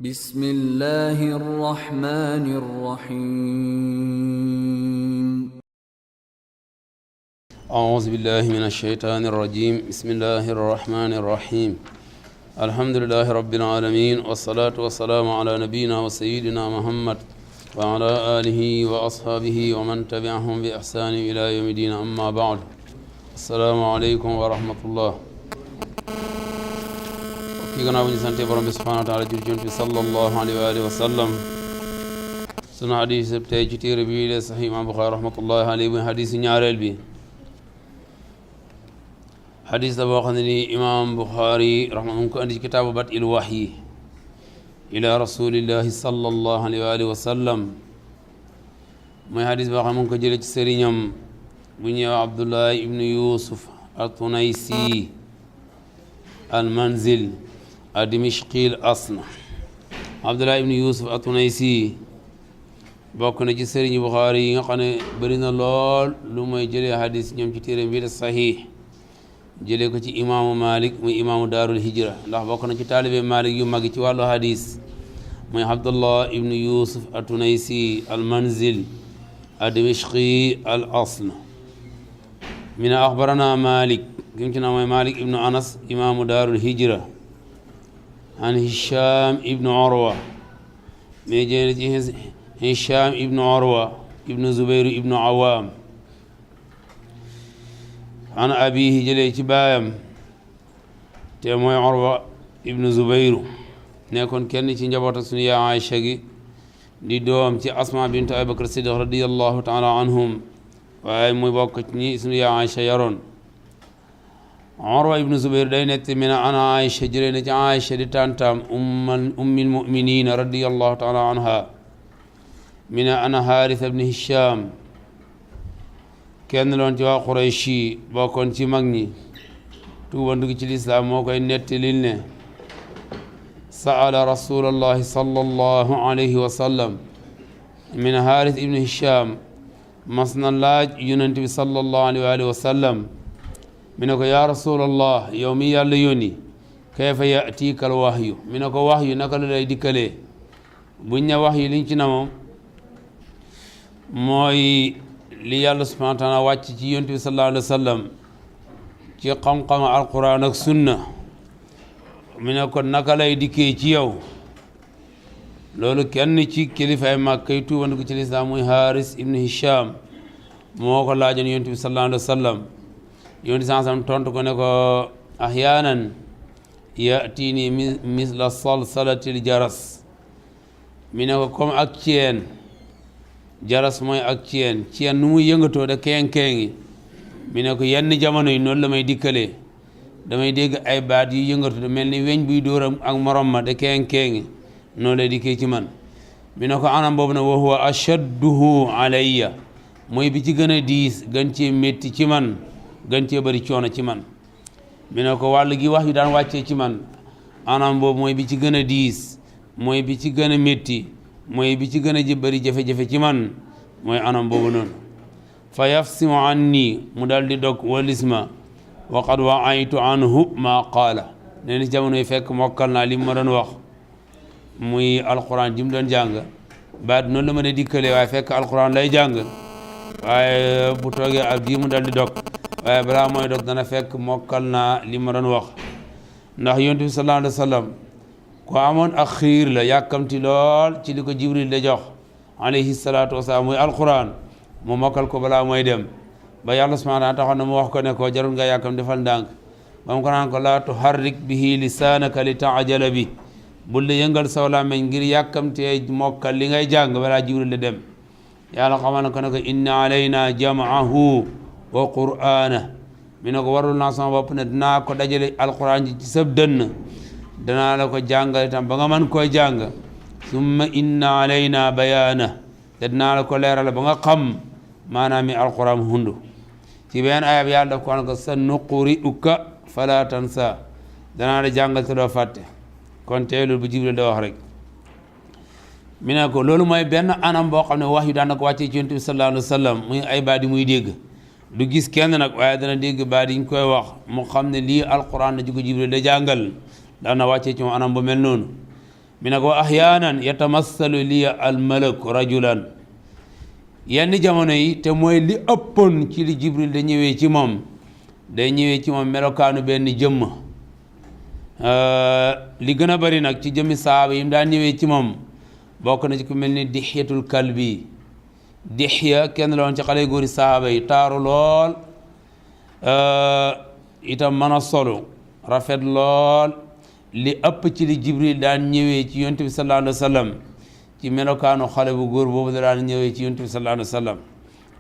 بسم الله الرحمن الرحيم أعوذ بالله من الشيطان الرجيم بسم الله الرحمن الرحيم الحمد لله رب العالمين والصلاة والسلام على نبينا وسيدنا محمد وعلى آله وأصحابه ومن تبعهم بإحسان إلى يوم الدين أما بعد السلام عليكم ورحمة الله ki gannaaw bu ñu sante borom bi subhanahu wa taala jur ci Yonent bi sallallahu alayhi wa alihi wa sallam sunu hadis tey ci téere bi de Sahih Imam Bukhari rahmatullahi alayhi bu hadis ñaareel bi hadis la boo xam ne ni Imam Bukhari rahmatullahi mu ko andi ci kitaabu Bad'il Wahyi ila rasulillahi sallallahu alayhi wa alihi wa sallam mooy hadis boo xam ne mu ngi ko jëlee ci sëriñam bu ñëw Abdullah ibn Yusuf at-Tunaysi al-Manzil ad-Dimashqi al-asl Abdullah ibn Yusuf at-Tunaysi bokk na ci sëriñu Buxaari yi nga xam ne bëri na lool lu mooy jëlee hadis ñoom ci téere bi de Sahih jëlee ko ci imaamu Malik muy imaamu Daarul Hijra ndax bokk na ci taalibe Malik yu mag ci wàllu hadis muy Abdullah ibn Yusuf at-Tunaysi al-Manzil ad-Dimashqi al-asl min axbarana Malik kim ci na mooy Malik ibn Anas imaamu Daarul Hijra an Hisham ibn Urwa mais jëlee ci Hisham ibn Urwa ibn Zubayr ibn Awam an abihi jëlee ci baayam te mooy Urwa ibn Zubayr nekkoon kenn ci njaboot ak sunu yaay Aïcha gi di doom ci Asma bint Abi Bakr Siddiq radiyallahu taala anhum waaye muy bokk ci ñi sunu yaay Aïcha yaroon Urwa ibn Zubayr day nett mi ne ana Aïcha jëlee na ci Aïcha di tantam ummil muminina radiyallahu taala anha mi ne ana Haaris ibn Hisham kenn loon ci waa Qurayshi bokkoon ci mag ñi tuuba dugg ci lislaam moo koy nettalil ne sa'ala rasulallahi sallallahu alayhi wa sallam mi ne Haaris ibn Hisham mas na laaj yonent bi sallallahu alayhi wa sallam mi ne ko yaa rasulallah yow mi yàlla yónni kayfa yatiikal wahyu mi ne ko wahyu naka la lay dikkalee buñ ne wahyu liñ ci na moom mooy li yàlla subhanahu wa taala wàcc ci yonent bi sallallahu alayhi wa sallam ci xam-xam alquran ak sunna mi ne ko naka lay dikkee ci yow loolu kenn ci kilifaay mag kay tuubandiku ci lislaam muy Haaris ibn Hisham moo ko laajoon yonent bi sallallahu alayhi wa sallam yonent bi sallam tontu ko ne ko ahyaanan yatini misla salsalatil jaras mi ne ko comme ak ceen jaras mooy ak ceen nu muy yëngatoo da keeng-keengi mi ne ko yenn jamono yi noonu la may dikkalee damay dégg ay baat yu yëngatu da mel ni weñ buy dóoram ak morom ma da keeng-keengi noonu lay dikkee ci man mi ne ko anam boobu ne wa huwa ashadduhu alayya mooy bi ci gën a diis gën cee métti ci man gën cee bëri coono ci man mi ne ko wàll gi wax yu daan wàccee ci man anam boobu mooy bi ci gën a diis mooy bi ci gën a métti mooy bi ci gën a bëri jafe-jafe ci man mooy anam boobu noonu fa yafsimu anni mu daal di dog walisma wa qad waaytu anhu ma qaala nee ni jamono yi fekk mokkal naa li ma doon wax muy alquran ji mu doon jàng baat noonu la ma ne dikkalee waaye fekk alquran lay jàng waaye bu toogee ab di mu daal di dog waaye balaa mooy dog dana fekk mokkal naa li ma doon wax ndax yonent bi sallallahu alayhi wa sallam ko amoon ak xiir la yàkkamti lool ci li ko jibril da jox alayhi salaatu wasalaam muy alquran mu mokkal ko balaa mooy dem ba yàlla subhanahu wa taala taxoon na mu wax ko ne ko jarul nga yàkkam defal ndànk ba mu ko naan ko laa tuharrik bihi lisaanaka li taajala bi bul la yëngal saw làmmiñ ngir yàkkamtee mokkal li ngay jàng balaa jibril la dem yàlla xamal na ko ne ko inna alayna jam'ahu wa qur'ana mi ne ko warul naa sama bopp ne dinaa ko dajale alquran ji ci sab dënn danaa la ko jàngal itam ba nga mën koy jàng summa inna alayna bayaana te dinaa la ko leeral ba nga xam maanaam mi alquran hundu ci benn ayab yàlla daf ko ne ko sa nuqri'uka fala tansa danaa la jàngal te doo fàtte kon teelul bu jibril da wax rek mi ne ko loolu mooy benn anam boo xam ne wax yu daan na ko wàccee ci yonent bi sallallahu alayhi wa sallam muy ay baat yi muy dégg du gis kenn nag waaye dana dégg baat yi ñu koy wax mu xam ne lii alquran na ji ko jibril da jàngal daan na wàccee ci moom anam bu mel noonu mi ne ko ahyaanan yatamassalu liya almalaku rajulan yenn jamono yi te mooy li ëppoon ci li jibril da ñëwee ci moom day ñëwee ci moom melokaanu benn jëmm li gën a bari nag ci jëmmi sahaaba yi mu daan ñëwee ci moom bokk na ci ku mel ni dixyatul kalbi dixya kenn la woon ci xale góori sahaaba yi taaru lool itam mën a solu rafet lool li ëpp ci li jibril daan ñëwee ci yonent bi sallallahu alayhi wa sallam ci melokaanu xale bu góor boobu da daan ñëwee ci yonent bi sallallahu alayhi wa sallam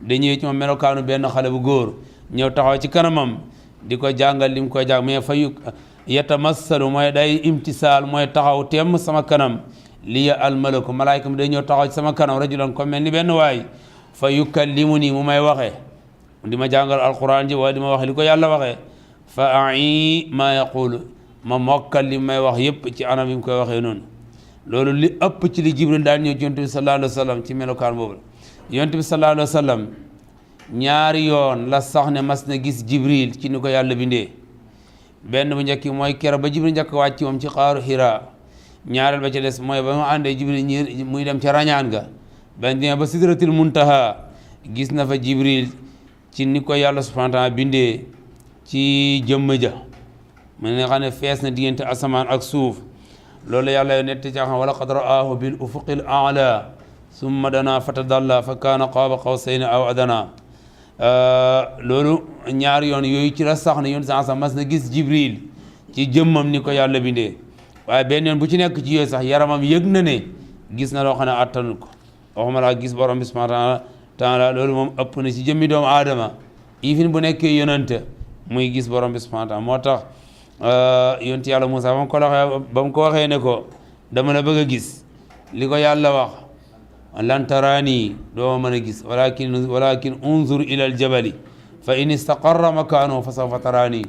da ñëwee ci moom melokaanu benn xale bu góor ñëw taxaw ci kanamam di ko jàngal li mu koy jàng mais fayu yatamassalu mooy day imtisaal mooy taxaw temm sama kanam liya almalaku malaayka mi day ñëw taxaw ci sama kanam rajulan ko mel ni benn waay fa yukallimuni mu may waxee di ma jàngal alquran ji waaye di ma waxe li ko yàlla waxee fa ai ma yaqulu ma mokkal li may wax yépp ci anam yi mu koy waxee noonu loolu li ëpp ci li jibril daan ñëw ci yonent bi sallallahu alayhi wa sallam ci melokaan boobu yonent bi sallallahu alayhi wa sallam ñaari yoon la sax ne mas na gis jibril ci ni ko yàlla bindee benn bu njëkk mooy kero ba jibril njëkk wàcc moom ci xaaru Hira ñaareel ba ci des mooy ba mu àndee jibril ñi muy dem ca rañaan ga ba demee ba sidratil muntaha gis na fa jibril ci ni ko yàlla subhanahu wa taala bindee ci jëmm ja mu ne xam ne fees na diggante asamaan ak suuf loolu yàlla yo netti ci xam wala qad ra'aahu bil ufuqil a'la summa dana fatadalla fa kaana qaaba qawsayni aw adana loolu ñaari yoon yooyu ci la sax ne yoon sa mas na gis jibril ci jëmmam ni ko yàlla bindee waaye benn yoon bu ci nekk ci yooyu sax yaramam yëg na ne gis na loo xam ne attanul ko waxuma laa gis borom bi subhanahu wa taala loolu moom ëpp na ci jëmmi doomu aadama ifin bu nekkee yonante muy gis borom bi subhanahu wa taala moo tax yonti yàlla Moussa ba mu ko waxee ne ko dama la bëgg a gis li ko yàlla wax lan taraani doo mën a gis walakin unzur ila aljabali fa in istaqarra makaano fa sawfa taraani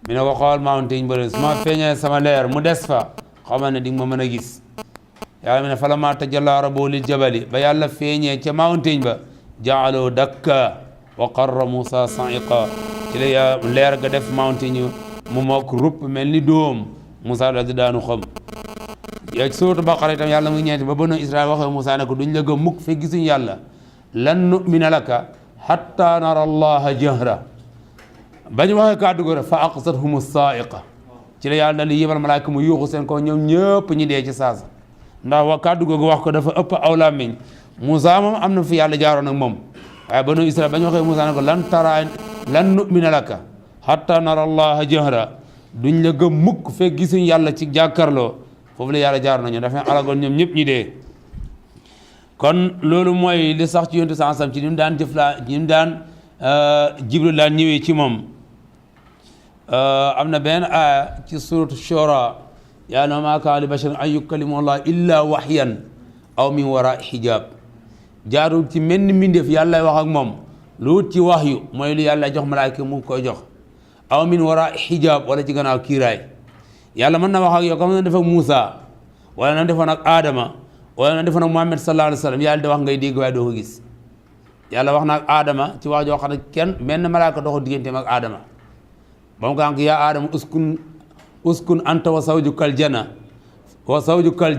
mi ne ko xool mountain ba su ma feeñee sama leer mu des fa xamal ne di nga ma mën a gis yàlla mi ne falammaa tajallaa rabbuhu lil jabali ba yàlla feeñee ca mountain ba ja'alahu dakka wa qarra Moussa sa'iqa ci la leer ga def mountain mu mokk rupp mel ni dóom Moussa daal di daanu xam yaa ci suuratu Baqara itam yàlla mu ngi ñeenti ba banu Israël waxee Moussa ne ko duñ la gëm mukk fekk gisuñ yàlla lan nu'mina laka hatta nara allaha jahra ba ñu waxee kàddu go rek fa aqsathumu saa'iqa ci la yàlla li yebal malaaka mu yuuxu seen kaw ñoom ñëpp ñi dee ci saasa ndax wa kàddu googu wax ko dafa ëpp aw làmmiñ Moussa moom am na fi yàlla jaaroon ak moom waaye banu Israël ba ñu waxee Moussa ne ko lan nu'mina laka hatta nara allaha jahra duñ la gëm mukk fekk gisuñ yàlla ci jàkkarloo foofu la yàlla jaar nañu dafa alagoon ñoom ñëpp ñi dee kon loolu mooy li sax ci yontu sansam ci ni mu daan ni mu daan jibril daan ñëwee ci moom am na benn aaya ci suratu shura yàlla maa kaana li basharin an yukallimahu allah illa wahyan aw min wara hijab jaarul ci menn mbindeef yàlla wax ak moom lu wut ci wahyu mooy lu yàlla jox malaayka mu koy jox aw min wara hijab wala ci gannaaw kiiraay yàlla mën na wax ak yow comme na def ak Moussa wala na defoon ak Adama wala na defoon ak Muhammad sallallahu alayhi wa sallam yàlla di wax ngay dégg waaye doo ko gis yàlla wax na ak Adama ci wax joo xam ne kenn benn malaaka doxu digganteem ak Adama ba mu ko xam yaa Adama uskun anta wa zawjukal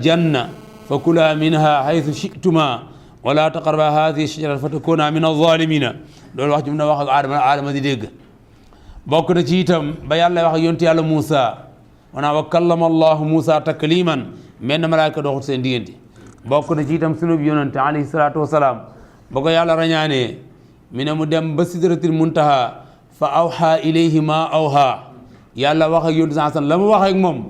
janna fa kula minha haythu shi'tuma wala taqraba hadhihi shajarata fa takuna min az-zalimina loolu wax ju mu na wax ak Adama di dégg bokk na ci itam ba yàlla wax ak yontu yàlla Moussa wana wa kallama allahu Moussa takliman menn malaaka doxut seen diggante bokk na ci itam sunu yonante alayhi salaatu wasalaam ba ko yàlla rañaanee mi ne mu dem ba sidratil muntaha fa awha ilayhi ma awha yàlla wax ak yontu san la mu wax ak moom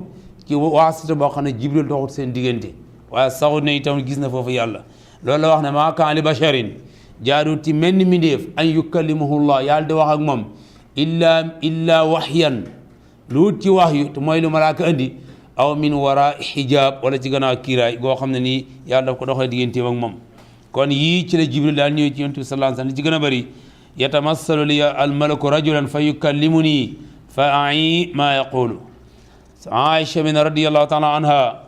ci waasita boo xam ne jibril doxut seen diggante waaye saxut ne itam gis na foofu yàlla loolu la wax ne maa kaana li basharin jaadut ci menn mindéef an yukallimahu llah yàlla di wax ak moom illa waxyan lu wut ci wax yu te mooy lu malaaka andi aw min wara hijab wala ci gannaaw kiiraay goo xam ne nii yàlla daf ko doxee digganteem ak moom kon yii ci la jibril daal ñëwee ci yonent bi sallallahu alayhi wasallam li ci gën a bëri yatamassalu li almalaku rajulan fa yukallimuni fa ai ma yaqulu Aïcha min radiyallahu taala anha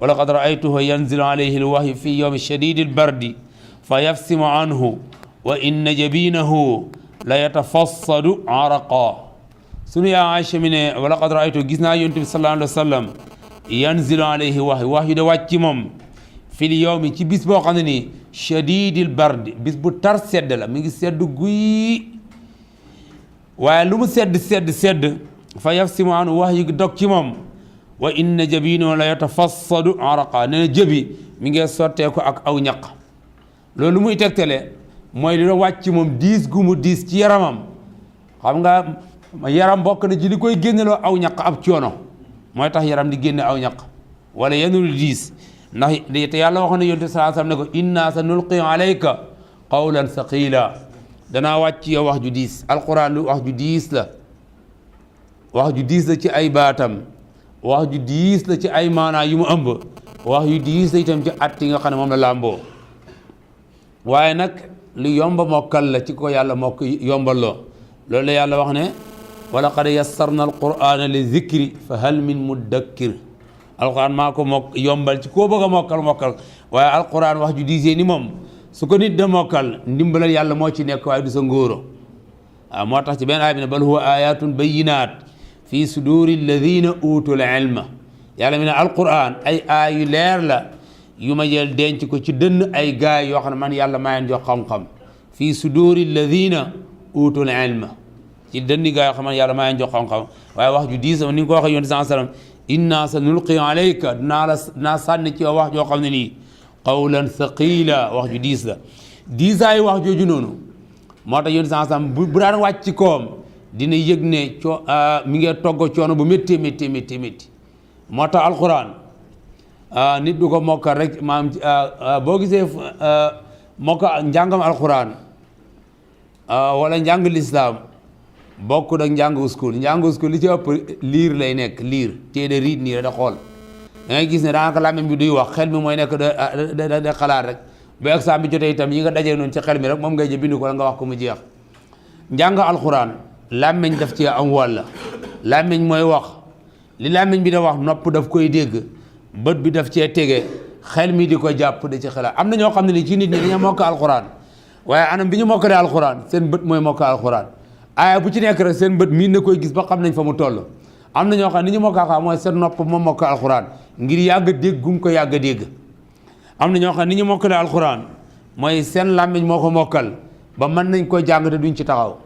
wa laqad ra'aytuhu yanzilu alayhi alwahyu fi yawmi shadidi albardi fa yafsimu anhu wa inna jabinahu la yatafassadu araqa sunu yaa Aïcha mi ne wa laqad ra'aytuhu gis naa yonent bi sallallahu alayhi wa sallam yanzilu alayhi wax yu da wàcc ci moom fil yawmi ci bis boo xam ne nii shadidil bardi bis bu tar sedd la mi ngi sedd guy waaye lu mu sedd fa yafsimu anhu wax yu dog ci moom wa inna jabino la yatafassadu araqa nee na jëbi mi ngi sottee ko ak aw ñaq loolu muy tegtale mooy li la wàcc moom diis gu mu diis ci yaramam xam nga yaram bokk na ci li koy génneloo aw ñaq ab coono mooy tax yaram di génne aw ñaq wala yenul diis ndax te yàlla waxoon na yonent sallallahu alayhi wasallam ne ko inna sa nulqi alayka qawlan thaqila danaa wàcc yow wax ju diis alquran lu wax ju diis la wax ju diis la ci ay baatam wax ju diis la ci ay maanaa yu mu ëmb wax yu diis la itam ci at yi nga xam ne moom la làmboo waaye nag lu yomba mokkal la ci ko yàlla mokk yombal loo loolu la yàlla wax ne wa laqad yassarna alqur'ana li zikri fa hal min mudakkir alquran maa ko mokk yombal ci koo bëgg a mokkal waaye alquran wax ju diisee ni moom su ko nit da mokkal ndimbalal yàlla moo ci nekk waaye du sa ngóoro waaw moo tax ci benn aaya bi ne bal huwa ayatun bayyinat fi suduri alladina utul ilma yàlla mi ne alquran ay aay yu leer la yu ma jël denc ko ci dënn ay gaay yoo xam ne man yàlla maa leen jox xam-xam fi suduri alladina utul ilma ci dënni gaay yoo xam ne yàlla maa leen jox xam-xam waaye wax ju diis ni nga ko waxee yonent sallallahu alayhi wasallam inna sa nulqi alayka dinaa sànni ci wax joo xam ne nii qawlan thaqila wax ju diis la diisaay wax jooju noonu moo tax yonent sallallahu alayhi wasallam bu daan wàcc ci koom dina yëg ne mi ngi togg coono bu métti moo tax alquran nit du ko mokkal rek maam boo gisee mokka njàngam alquran wala njàng lislaam bokkul ak njàng school li ci ëpp liir lay nekk liir téede riit nii da xool da ngay gis ne daanaka làmmiñ bi duy wax xel mi mooy nekk da xalaat rek bu examen bi jotee itam yi nga dajee noonu ci xel mi rek moom ngay jë bind ko la nga wax ko mu jeex njàng alquran làmmiñ daf ci am wàlla làmmiñ mooy wax li làmmiñ bi da wax nopp daf koy dégg bët bi daf cee tege xel mi di ko jàpp da ci xalaat am na ñoo xam ne ni ci nit ñi dañoo mokk alquran waaye anam bi ñu mokkalee alquran seen bët mooy mokk alquran aaya bu ci nekk rek seen bët miin na koy gis ba xam nañ fa mu toll am na ñoo xam ne ni ñu mokk alquran mooy seen nopp moom mokk alquran ngir yàgg a dégg gum ko yàgg a dégg am na ñoo xam ne ni ñu mokkalee alquran mooy seen làmmiñ moo ko mokkal ba mën nañ ko jàng te duñ ci taxaw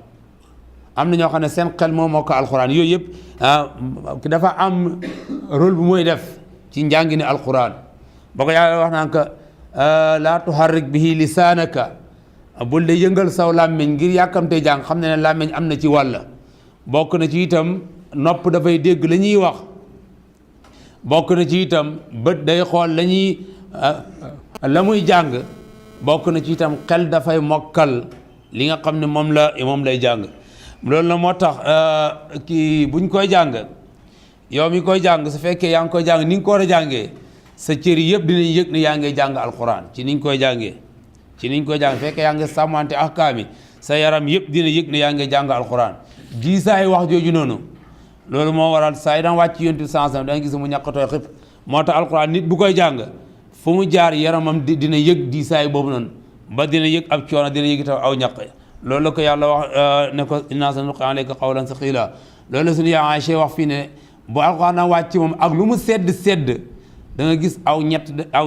am na ñoo xam ne seen xel moo mokk alquran yooyu yëpp dafa am rôle bu mooy def ci njàngini alquran ba ko yàlla wax naan ka laa tuharrik bihi lisaanaka bul de yëngal saw làmmiñ ngir yàkkamte jàng xam ne làmmiñ am na ci wàll bokk na ci itam nopp dafay dégg la ñuy wax bokk na ci itam bët day xool la ñuy la muy jàng bokk na ci itam xel dafay mokkal li nga xam ne moom lay jàng loolu la moo tax kii buñ koy jàng yow mi koy jàng su fekkee yaa ngi koy jàng ni nga ko war a jàngee sa cër yëpp dinañ yëg ne yaa ngi jàng alquran ci niñ koy jàngee fekkee yaa ngi sàmmante ahkaam yi sa yaram yëpp dina yëg ne yaa ngi jàng alquran diisaay wax jooju noonu loolu moo waral saa yi daan wàcc yonent bi sansam da nga gis mu ñàkkatooy xëpp moo tax alquran nit bu koy jàng fu mu jaar yaramam dina yëg diisaay boobu noonu ba dina yëg ab coono dina yëg itam aw ñaq loolu la ko yàlla wax ne ko inna sanulqi alayka qawlan thaqila loolu la suñu yaa Aysa wax fii ne bu alquran na wàcc moom ak lu mu sedd da nga gis aw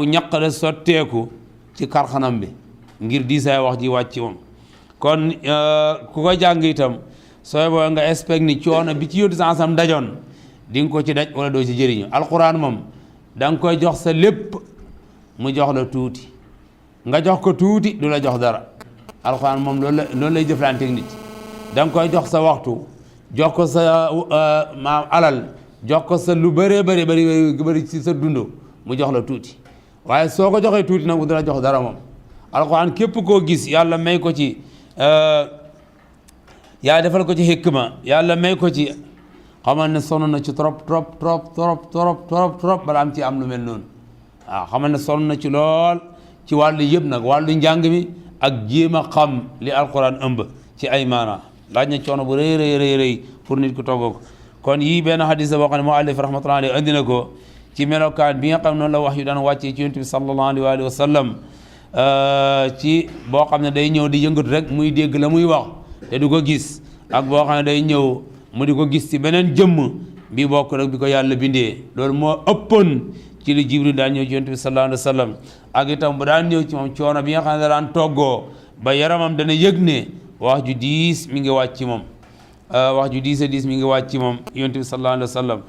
ñaq da sotteeku ci karxanam bi ngir diisaay wax ji wàcc moom kon ku ko jàng itam sooy boo nga expect ni coono bi ci yóotu sansam dajoon di nga ko ci daj wala doo ci jëriñu alquran moom da nga koy jox sa lépp mu jox la tuuti nga jox ko tuuti du la jox dara alquran moom loolu lay jëflanteeg nit da nga koy jox sa waxtu jox ko sa maam alal jox ko sa lu bëree bëri ci sa dund mu jox la tuuti waaye soo ko joxee tuuti nag du la jox dara moom alquran képp koo gis yàlla may ko ci yaa defal ko ci hikma yàlla may ko ci xamal ne sonn na ci trop bala am ci am lu mel noonu waaw xamal ne sonn na ci lool ci wàllu yëpp nag wàllu njàng mi ak jéem a xam li alquran ëmb ci ay maana laaj na coono bu rëy pour nit ku toggoo ko kon yii benn hadis la boo xam ne muallif rahmatullahi alayhi andi na ko ci melokaan bi nga xam noonu la wax yu daan wàccee ci yonent bi sallallahu alayhi wa sallam ci boo xam ne day ñëw di yëngatu rek muy dégg la muy wax te du ko gis ak boo xam ne day ñëw mu di ko gis ci beneen jëmm bi bokk nag bi ko yàlla bindee loolu moo ëppoon ci li Jibril daan ñëw ci yonent bi sallallahu alayhi wa sallam ak itam bu daan ñëw ci moom coono bi nga xam ne daan toggoo ba yaramam dana yëg ne wax ju diis mi ngi wàcc ci moom wax ju diis a diis mi ngi wàcc ci moom yonent bi sallallahu alayhi wa sallam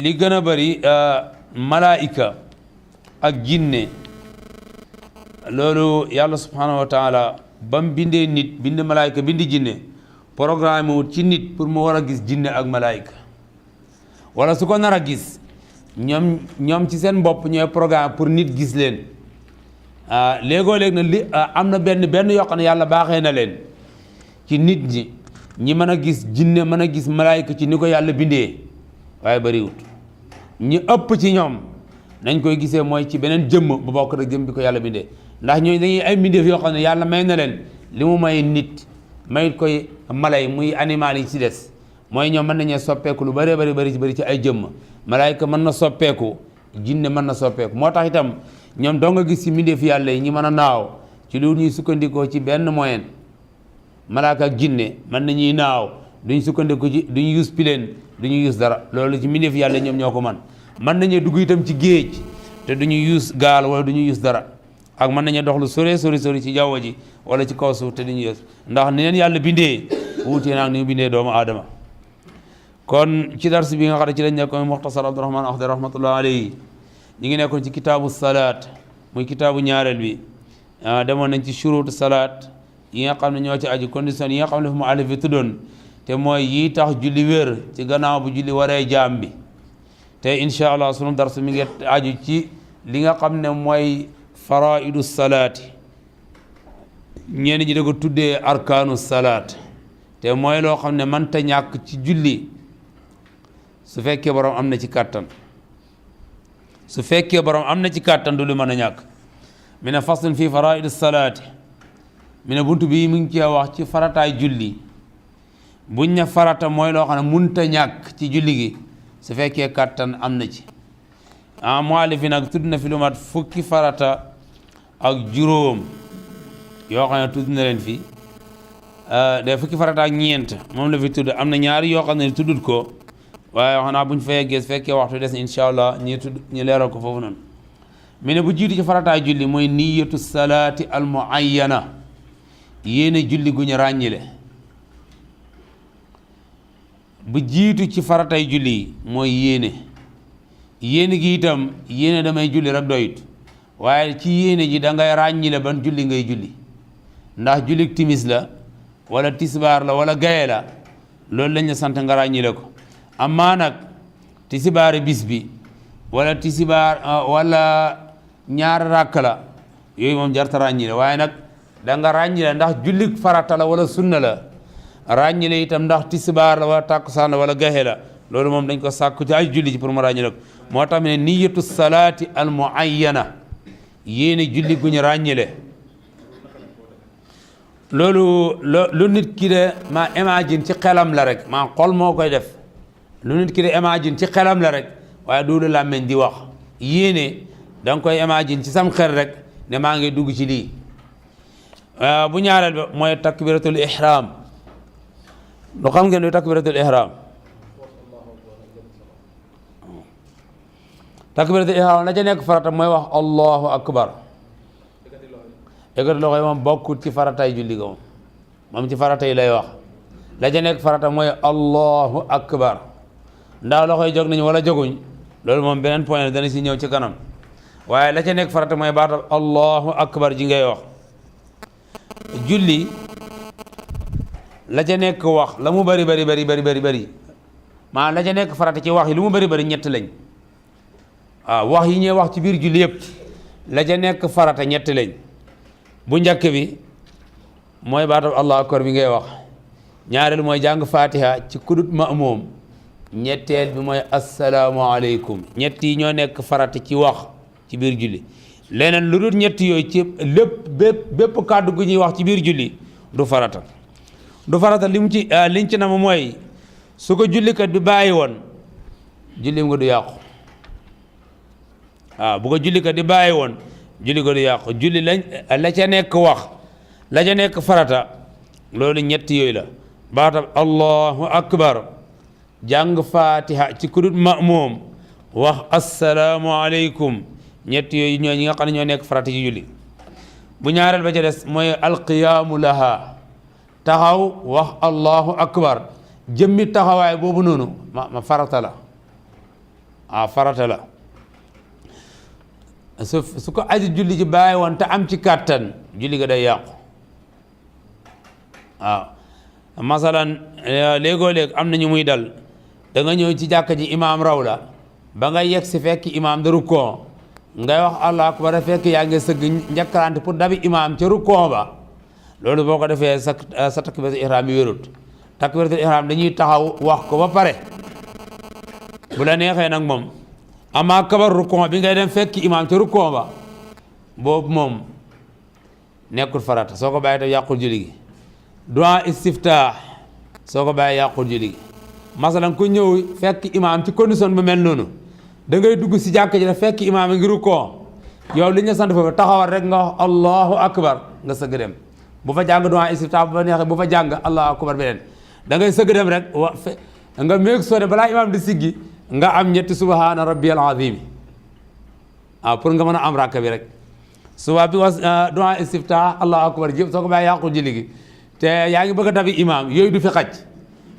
li gën a bëri malaayika ak jinne loolu yàlla subhanahu wa taala ba mu bindee nit bind malaayika bind jinne programme wut ci nit pour mu war a gis jinne ak malaayika wala su ko nar a gis ñoom ci seen bopp ñooy programme pour nit gis leen léegoo-léeg na li am na benn yoo xam ne yàlla baaxee na leen ci nit ñi mën a gis jinne mën a gis malaayika ci ni ko yàlla bindee waaye bariwut ñi ëpp ci ñoom nañ koy gisee mooy ci beneen jëmm bu bokk rek jëmm bi ko yàlla bindee ndax ñooñu dañuy ay mbindeef yoo xam ne yàlla may na leen li mu may nit mayit koy malay muy animal yi ci des mooy ñoom mën nañee soppeeku lu bëree bëri ci ay jëmm malaayika mën na soppeeku jinne mën na soppeeku moo tax itam ñoom doo nga gis ci mbindeef yàlla yi ñi mën a naaw ci lu ñuy sukkandikoo ci benn moyen malaaka ak jinne mën nañuy naaw duñ sukkandiku ci duñu yus pileen duñu yus dara loolu ci mbindeef yàlla ñoom ñoo ko mën nañu dugg itam ci géej te duñu yus gaal wala duñu yus dara ak mën nañu dox lu sori ci jaww ji wala ci kaw suuf te duñu yus ndax ni leen yàlla bindee wuutee naag ni mu bindee doomu aadama kon ci dars bi nga xam ne ci lañ nekkoon Muxtasar Abdurahmaan Axdari rahmatullah alayhi ñi ngi nekkoon ci kitaabu salaat muy kitaabu ñaareel bi demoon nañ ci shuruutu salaat yi nga xam ne ñoo ci aju condition yi nga xam ne fu mu alif bi tuddoon te mooy yi tax julli wér ci gannaaw bu julli waree jaam bi te incha allah sunu dars mi ngi aju ci li nga xam ne mooy faraidu salaati ñenn ñi da ko tuddee arkaanu salaat te mooy loo xam ne mënta ñàkk ci julli su fekkee borom am na ci kàttan du lu mën a ñàkk mi ne faslun fii faraidu salaati mi ne buntu bii mu ngi cee wax ci farataay julli buñ ne farata mooy loo xam ne munta ñàkk ci julli gi su fekkee kàttan am na ci muallif nag tudd na fi lu mat fukki farata ak juróom yoo xam ne tudd na leen fi de fukki farata ak ñeent moom la fi tudd am na ñaari yoo xam ne tuddut ko waaye xanaa buñ fa yeggee su fekkee waxtu des incha allah ñi leeral ko foofu noonu mi ne bu jiitu ci farataay julli mooy niyatu salaati al muayyana yéene julli gu ñu ràññile bu jiitu ci faratay julli yi mooy yéene gi itam yéene damay julli rek doyut waaye ci yéene ji da ngay ràññile ban julli ngay julli ndax julli timis la wala tisbaar la wala gaye la loolu lañ la sant nga ràññile ko amaa nag tisbaari bis bi wala tisbaar wala ñaar ràkk la yooyu moom jarta ràññile waaye nag da nga ràññile ndax julli farata la wala sunna la ràññile itam ndax tisbaar la wala tàkkusaan la wala gaxe la loolu moom dañ ko sàkku ci ay julli ci pour mu ràññile ko moo tax ne niyatu salaati al muayyana yéene julli gu ñu ràññile loolu lu nit ki de ma imagine ci xelam la rek maa xol moo koy def lu nit ki de imagine ci xelam la rek waaye du làmmeñ di wax yéene da nga koy imagine ci sam xel rek ne maa ngi dugg ci lii bu ñaareel ba mooy takbiratul ihram lu xam ngeen luy takbiratul ihram takbiratul ihram la ca nekk farata mooy wax allahu akbar yëkkati loxo yi moom bokkut ci faratay julli ga moom ci farata yi lay wax la ca nekk farata mooy allahu akbar ndax loxo yi jóg nañu wala jóguñ loolu moom beneen point la dana si ñëw ci kanam waaye la ca nekk farata mooy baatal allahu akbar ji ngay wax julli la ca nekk wax la mu bari maa la ca nekk farata ci wax yi lu mu bari ñett lañ waaw wax yi ñuy wax ci biir julli yëpp la ca nekk farata ñett lañ bu njëkk bi mooy baatal allahu akbar bi ngay wax ñaareel mooy jàng fatiha ci kudut ma'muum ñetteel bi mooy assalaamu aleykum ñett yi ñoo nekk farata ci wax ci biir julli leneen lu dul ñett yooyu ci bépp kàddu gu ñuy wax ci biir julli du farata liñ ci nama mooy su ko jullikat bi bàyyi woon julli nga du yàqu waaw bu ko jullikat di bàyyi woon julli nga du yàqu julli la ca nekk wax la ca nekk farata loolu ñett yooyu la baatam allahu akbar jàng fatiha ci kudut ma'muum wax assalaamu aleykum ñett yooyu ñoo ñi nga xam ne ñoo nekk farata ci julli bu ñaareel ba ca des mooy alqiyaamu laha taxaw wax allahu akbar jëmmi taxawaay boobu noonu ma farata la farata la su ko aji julli ji bàyyi woon te am ci kàttan julli ga day yàqu waaw masalan léegoo léeg am nañu muy dal da nga ñëw ci jàkka ji imaam raw la ba nga yegg si fekk imaam da rukkoo ngay wax allahu akbar fekk yaa ngi sëgg njëkkalante pour dabi imaam ca rukkoo ba loolu boo ko defee sa takbiratul ihram yi wérut takbiratul ihram dañuy taxaw wax ko ba pare bu la neexee nag moom amaa kabar rukkoo bi ngay dem fekk imaam ca rukkoo ba boobu moom nekkul farata soo ko bàyyi te yàqul julli gi du'a istiftah soo ko bàyyi yàqul julli gi masalan ku ñëw fekk imaam ci condition bu mel noonu da ngay dugg si jàkk ji la fekk imaam ngi rukkoo yow li ñu sant foofu taxawal rek nga wax allahu akbar nga sëgg dem bu fa jàng du'a istiftah bu fa neexee bu fa jàng allahu akbar beneen da ngay sëgg dem rek nga méeg soo de balaa imaam di siggi nga am ñetti subhaana rabbiyal azim pour nga mën a am rakka bi rek suba bi was du'a istiftah allahu akbar jëpp soo ko bàyyi yàqul julli gi te yaa ngi bëgg a dabi imaam yooyu du fi xaj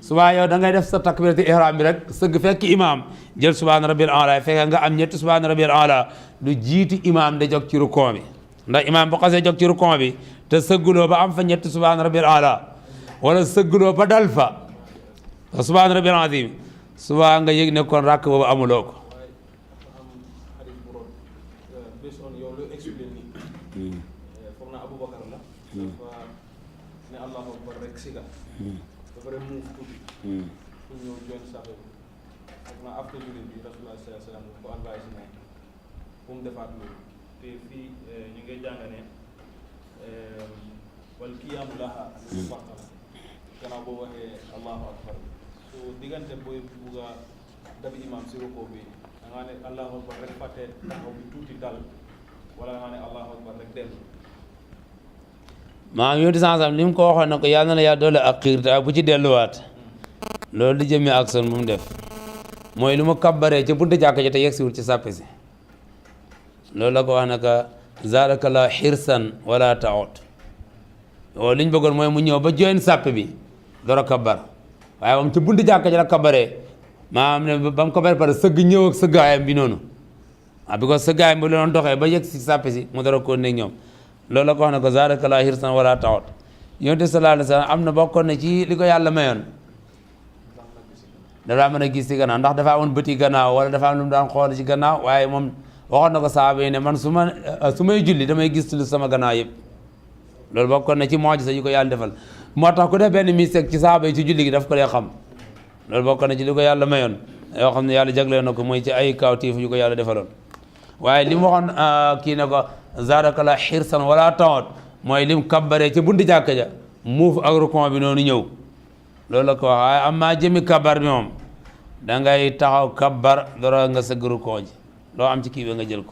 suba yow da ngay def sa takbiratul ihram bi rek sëgg fekk imaam jël subhaana rabbiyal aala fekk nga am ñetti subhaana rabbiyal aala du jiiti imaam da jóg ci rukkoo bi ndax imaam bu xasee jóg ci rukkoo bi te sëgguloo ba am fa ñetti subhaana rabbiyal aala wala sëgguloo ba dal fa subhaana rabbiyal azim suba nga yëg ne kon rakk boobu amuloo ko wal qiyaamu laha gannaaw boo waxee allahu akbar so diggante booy bugg a dabi imam si rukkoo bi da nga ne allahu akbar rek fàtte taxaw bi tuuti dal wala nga ne allahu akbar rek dem maa ngi yónni sansam li mu ko waxoon ne ko yàlla na la yàlla doole ak xiir te bu ci delluwaat loolu di jëmee ak son bu mu def mooy lu mu kabbaree ca buntu jàkka ji te yegsiwul ci sàppe si loolu la ko wax ne que zaadaka la xirsan wala taot waaw li ñu bëggoon mooy mu ñëw ba join sàppe bi door a kabbar waaye moom ca buntu jàkka ji la kabbaree maanaam ne ba mu kabbaree pare sëgg ñëw ak sëggaayam bi noonu bi ko sëggaayam bi la doon doxee ba yegg si sàppe si mu door a ko nekk ñoom loolu la ko wax ne ko zaadaka la xirsan wala taot yonent sallallahu alayhi wa sallam am na bokkoon ne ci li ko yàlla mayoon dafa mën a gis ci gannaaw ndax dafa amoon bëti gannaaw wala dafa am lu mu daan xool ci gannaaw waaye moom waxoon na ko saaba yi ne man su may julli damay gis lu sama gannaaw yëpp loolu bokkoon na ci mu'jiza yu ko yàlla defal moo tax ku def benn mistake ci saaba yi ci julli gi daf ko dee xam loolu bokkoon na ci li ko yàlla mayoon yoo xam ne yàlla jagleel na ko mooy ci ay kawtiif yu ko yàlla defaloon waaye li mu waxoon kii ne ko zaadaka la xirsan wala tawat mooy lim kabbaree ci buntu jàkka ja muuf ak rukon bi noonu ñëw loolu la ko wax waaye am maa jëmi kabar bi moom da ngay taxaw kabar doro nga sëgg rukon ji loo am ci kii bi nga jël ko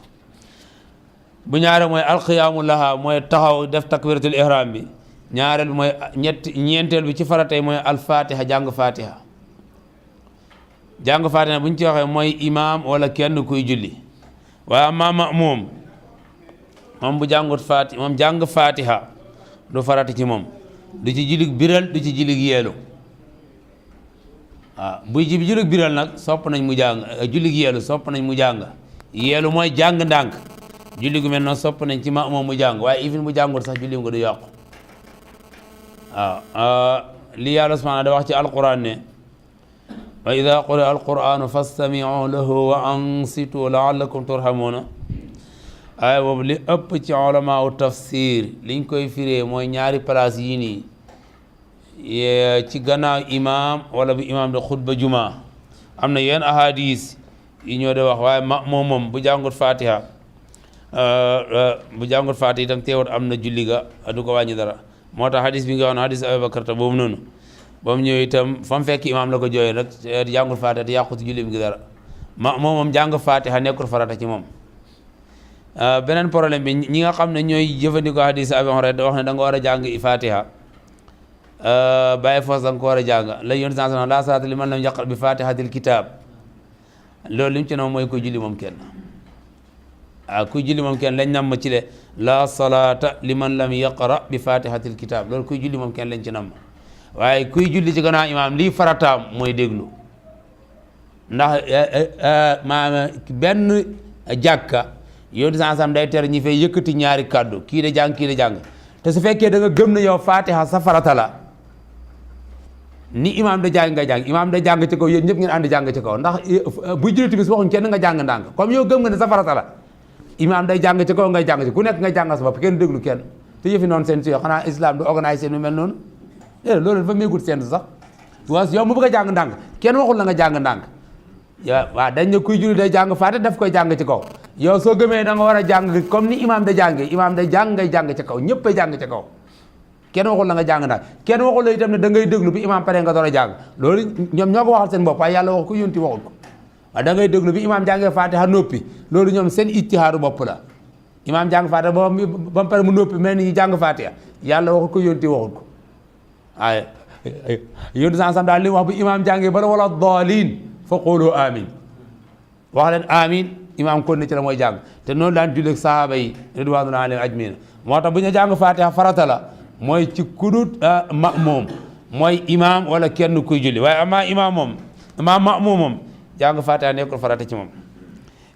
bu ñaare mooy alqiyaamu laha mooy taxaw def takbiratul ihram bi ñaareel bi mooy ñeenteel bi ci faratay mooy alfatiha jàng fatiha jàng fatiha bu ñu ci waxee mooy imaam wala kenn kuy julli waaye amma ma'muum moom bu jàngut fatiha moom jàng fatiha du farata ci moom du ci jullig biral du ci jullig yeelu waaw buy ji jullig biral nag sopp nañ mu jàng jullig yeelu sopp nañ mu jàng yeelu mooy jàng ndànk julli gu mel noonu sopp nañ ci moom mu jàng waaye even mu jàngut sax julli nga du yàqu waaw li yàlla subhaanahu da wax ci alquran ne wa ida quri'a alquranu fastami'u lahu wa ansitu la'allakum turhamuuna waaye boobu li ëpp ci ulama u tafsir liñ koy firee mooy ñaari place yii nii ci gannaaw imam wala bu imam da xutba juma am na yenn ahadis yi ñoo de wax waaye moom bu jàngut fatiha itam teewut am na julli ga du ko wàññi dara moo tax hadis bi nga wax na hadis Abubakar te boobu noonu ba mu ñëw itam fa mu fekk imam la ko jooyee rek jàngut fatiha te yàqut julli bi dara moom jàng fatiha nekkul farata ci moom beneen problème bi ñi nga xam ne ñooy jëfandikoo hadis Abi Hurayra da wax ne da nga war a jàng fatiha bàyyi foos da nga ko war a jàng la yonent sallallahu alayhi wasallam laa salaata liman lam yaqra bi fatihatil kitab loolu li mu ci noonu mooy kuy julli moom kenn kuy julli moom kenn lañ namm ci le la salaata liman lam yaqra bi fatihatil kitab loolu kuy julli moom kenn lañ ci namm waaye kuy julli ci gannaaw imaam lii farataam mooy déglu ndax maanaam benn jàkka yow di sansam day tere ñi fay yëkkati ñaari kàddu kii de jàng kii de jàng te su fekkee da nga gëm ne yow fatiha sa farata la ni imaam da jàng nga jàng imaam da jàng ci kaw yéen ñëpp ngeen ànd jàng ci kaw ndax buy julli timis waxuñ kenn nga jàng ndànk comme yow gëm nga ne sa farata la imaam day jàng ci kaw ngay jàng ci ku nekk ngay jàng sa bopp kenn déglu kenn te yëfi noonu seen si yow xanaa islam du organisé nu mel noonu loolu dafa méegut seen sax waaw yow mu bëgg a jàng ndànk kenn waxul la nga jàng ndànk waaw dañ ne kuy julli day jàng faate daf koy jàng ci kaw yow soo gëmee da nga war a jàng comme ni imaam da jàngee imaam day jàng ngay jàng ci kaw ñëpp ay jàng ci kaw kenn waxul la nga jàng ndànk kenn waxul la itam ne da ngay déglu bi imaam pare nga door a jàng loolu ñoom ñoo ko waxal seen bopp waaye yàlla wax ko yónti waxul ko waaw da ngay déglu bi imaam jàngee faatiha noppi loolu ñoom seen ijtihaadu bopp la imaam jàng faatiha ba mu pare mu noppi mel ni ñu jàng faatiha yàlla waxul ko yónti waxul ko waaye yónti sansam daal li wax bu imaam jàngee bala wala daalin fa qulu amin wax leen amin imaam kon ne ci la mooy jàng te noonu daan julleeg sahaaba yi ridwanullahi alayhim ajmain moo tax bu ñu jàng faatiha farata la mooy ci kudut ma'mum mooy imaam wala kenn kuy julli waaye ama imaam moom ama ma'mum moom jàng faatiha nekkul farata ci moom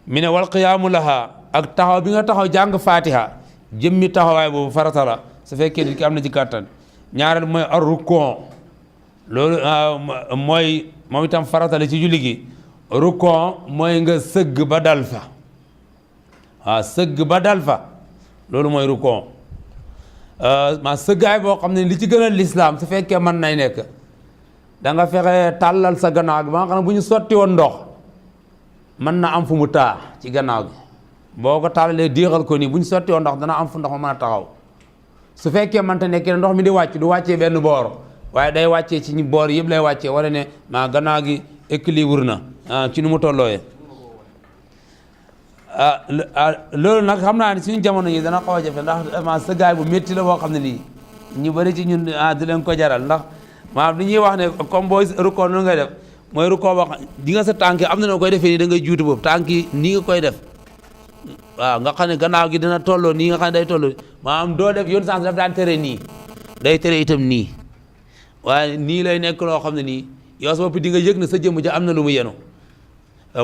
mi ne wal qiyaamu laha ak taxaw bi nga taxaw jàng faatiha jëmmi taxawaay boobu farata la su fekkee nit ki am na ci kàttan ñaareel mooy ar rukon loolu mooy moom itam farata la ci julli gi rukon mooy nga sëgg ba dal fa waaw sëgg ba dal fa loolu mooy rukon ma sëggaay boo xam ne li ci gën a lislaam su fekkee mën nay nekk da nga fexe tàllal sa gannaaw gi ba nga xam ne bu ñu sotti woon ndox mën na am fu mu taa ci gannaaw gi boo ko tàllalee déexal ko nii bu ñu sotti woon ndox dana am fu ndox ma mën a taxaw su fekkee mënta nekk ne ndox mi di wàcc du wàccee benn boor waaye day wàccee ci boor yëpp lay wàccee wala ne maa gannaaw gi équilibre na ci nu mu tollooyee loolu nag xam naa ne suñu jamono yi dana xaw a jafe ndax ma sëggaay bu métti la boo xam ne nii ñu bëri ci ñun di leen ko jaral ndax maanaam li ñuy wax ne comme booy rukkoo noonu ngay def mooy rukkoo boo xam di nga sa tànk am na noo koy defee nii da ngay juutu boobu tànk yi nii nga koy def waaw nga xam ne gannaaw gi dina tolloo nii nga xam ne day tolloo maanaam doo def yoon sens daf daan tere nii day tere itam nii waaye nii lay nekk loo xam ne nii yow sa bopp di nga yëg ne sa jëmm ja am na lu mu yenu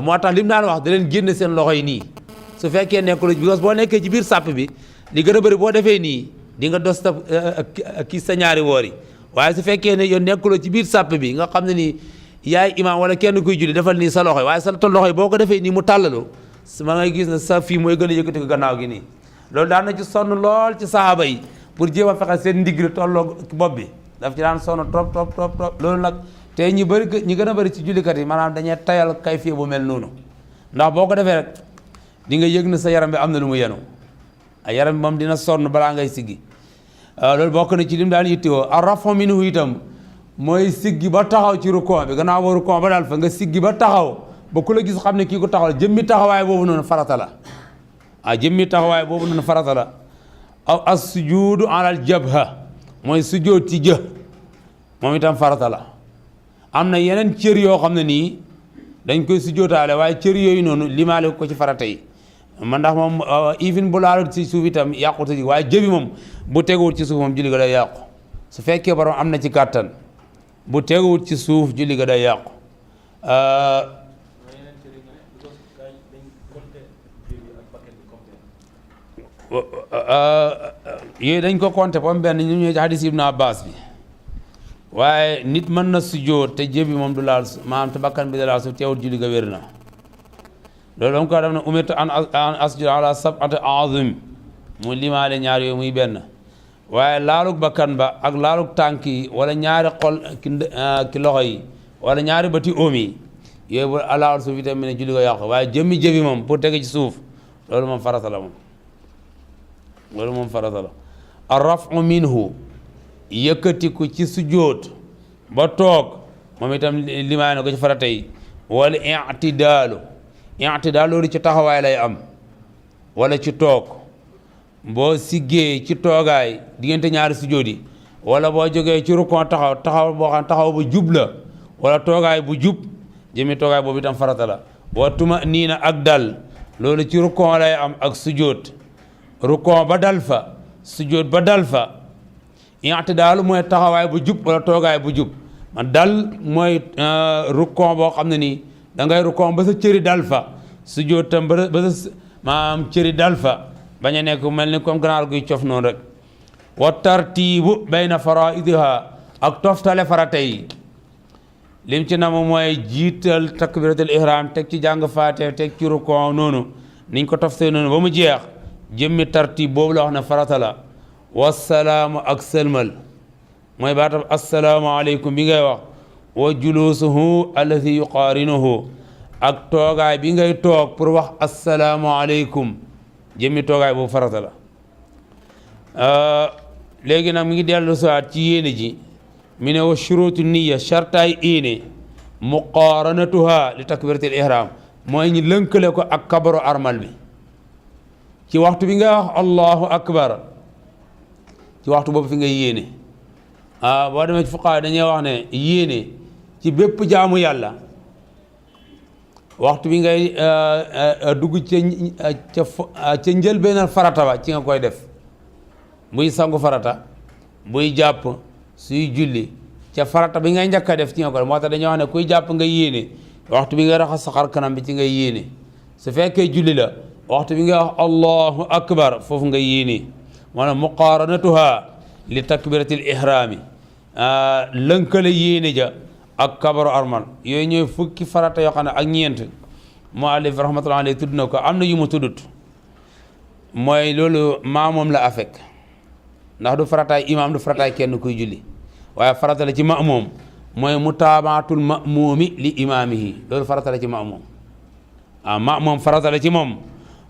moo tax li mu daan wax da leen génne seen loxo yi nii su fekkee nekkul because boo nekkee ci biir sàpp bi li gën a bëri boo defee nii di nga dos ta kii sa ñaari woor yi waaye su fekkee ne yow nekkuloo ci biir sàpp bi nga xam ne nii yaay imaam wala kenn kuy julli defal nii sa loxo yi waaye sa loxo yi boo ko defee nii mu tàllalu ma ngay gis ne sa fii mooy gën a yëkkati ko gannaaw gi nii loolu daan na ci sonn lool ci sahaaba yi pour jéem a fexe seen ndigg tolloo bopp bi daf ci daan sonn trop trop trop trop loolu nag te ñi gën a bëri ci jullikat yi maanaam dañuy tayal kayfiya bu mel noonu ndax boo ko defee rek di nga yëg ne sa yaram bi am na lu mu yenu ay yaram bi moom dina sonn balaa ngay siggi loolu bokk na ci lim daan yittewoo ar-rafu minhu itam mooy siggi ba taxaw ci rukon bi gannaaw ba rukon ba daal fa nga siggi ba taxaw ba ku la gis xam ne kii ko taxaw jëmmi taxawaay boobu noonu farata la jëmmi taxawaay boobu noonu farata la aw as-sujudu alal jabha mooy sujjóot ci jë moom itam farata la am na yeneen cër yoo xam ne nii dañ koy sujjóotaale waaye cër yooyu noonu limaale ko ci farata yi man ndax moom even bu laalut ci suuf itam yàqute ji waaye jëbi moom bu teguwut ci suuf moom julli ga day yàqu su fekkee borom am na ci kàttan bu teguwut ci suuf julli ga day yàqu yooyu dañ ko compté comme benn ñu ñëw ci hadis Ibn Abbas bi waaye nit mën na sujjóot te jëbi moom du laal maanaam te bakkan bi da laal su teewul julli ga wér na loolu dam ko def ne umirtu an asjuda ala sab'ati a'zim mu limaale ñaar yooyu muy benn waaye laalug bakkan ba ak laalug tànk yi wala ñaari xol ki loxo yi wala ñaari bëti oom yi yooyu bu alaawul suuf itam ne julli ga yàqu waaye jëmmi jëbi moom pour tege ci suuf loolu moom farata la moom loolu moom farata la ar-raf'u minhu yëkkatiku ci sujjóot ba toog moom itam limaay na ko ci farata yi wala i'tidaalu loolu ci taxawaay lay am wala ci toog boo siggee ci toogaay diggante ñaari sujjóot yi wala boo jógee ci rukon taxaw boo xam taxaw bu jub la wala toogaay bu jub jëmi toogaay boobu itam farata la wa tuma niina ak dal loolu ci rukon lay am ak sujjóot rukon ba dal fa sujjóot ba dal fa i'tidaal mooy taxawaay bu jub wala toogaay bu jub man dal mooy rukon boo xam ne nii da ngay rukon ba sa cëri dal fa sujjóot tam ba sa maanaam cëri dal fa bañ a nekk mel ni comme ganaar guy cof noonu rek wa tartiibu bayna faraidiha ak toftale farata yi lim ci nam mooy jiital takbiratul ihram teg ci jàng faate teg ci rukon noonu niñ ko toftale noonu ba mu jeex jëmmi tartiib boobu la wax ne farata la wasalaamu ak sëlmal mooy baatam assalaamu aleykum bi ngay wax wa julusuhu allati yuqaarinuhu ak toogaay bi ngay toog pour wax assalaamu aleykum jëmmi toogaay boobu farata la léegi nag mi ngi dellu saat ci yéene ji mi ne wa shurutu niya shartaay yéene muqaaranatuha li takbiratul ihram mooy ñi lënkale ko ak kabaru armal bi ci waxtu bi nga wax allahu akbar ci waxtu boobu fi ngay yéene boo demee ci fuqaa dañuy wax ne yéene ci bépp jaamu yàlla waxtu bi ngay dugg ca njëlbeenal farata ba ci nga koy def buy sangu farata buy jàpp suy julli ca farata bi ngay njëkk a def ci nga koy def moo tax dañuy wax ne kuy jàpp nga yéene waxtu bi ngay raxas sa xar kanam bi ci ngay yéene su fekkee julli la waxtu bi nga wax allahu akbar foofu nga yéene maanaam muqaaranatuha li takbiratil ihrami lënkale yéene ja ak kabaru armal yooyu ñooy fukki farata yoo xam ne ak ñeent muallif rahmatullahi alayhi tudd na ko am na yu mu tuddut mooy loolu maamoom la afek ndax du farataay imaam du farataay kenn kuy julli waaye farata la ci ma'muum mooy mutaabaatul ma'muumi li imaamihi loolu farata la ci ma'muum ma'muum farata la ci moom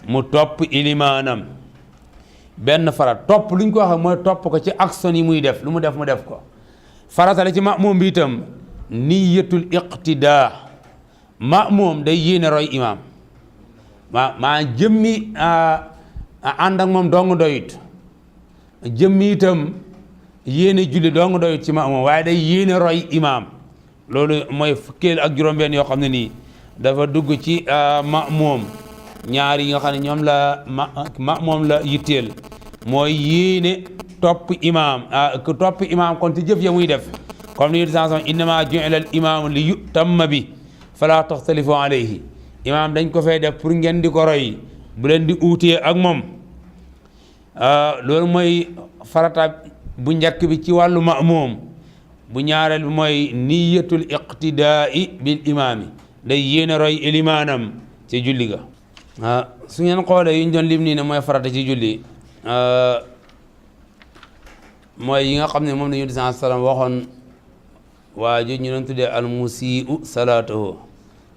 mu topp ilimaanam benn farat topp lu ñu ko waxee mooy topp ko ci action yi muy def lu mu def ko farata la ci ma'muum bi itam niyatul iqtidaa ma'muum day yéene roy imaam maa jëmmi ànd ak moom dong doyut jëmmi itam yéene julli dong doyut ci ma'muum waaye day yéene roy imaam loolu mooy fukkeel ak juróom-benn yoo xam ne nii dafa dugg ci ma'muum ñaar yi nga xam ne ñoom la ma'muum la yitteel mooy yéene topp imaam ku topp imaam kon ci jëf ya muy def comme ni ñu innama ju'ila al imaamu li yutamma bi fala taxtalifu alayhi imaam dañ ko fay def pour ngeen di ko roy bu leen di uutee ak moom loolu mooy farata bu njëkk bi ci wàllu ma'muum bu ñaareel bi mooy niyatul iqtidaai bil imaami day yéene roy ilimaanam ci julli ga su ngeen xoolee yu ñu doon lim nii ne mooy farata ci julli mooy yi nga xam ne moom la Yonent bi salaam waxoon waa ju ñu doon tuddee al musii'u salaatahu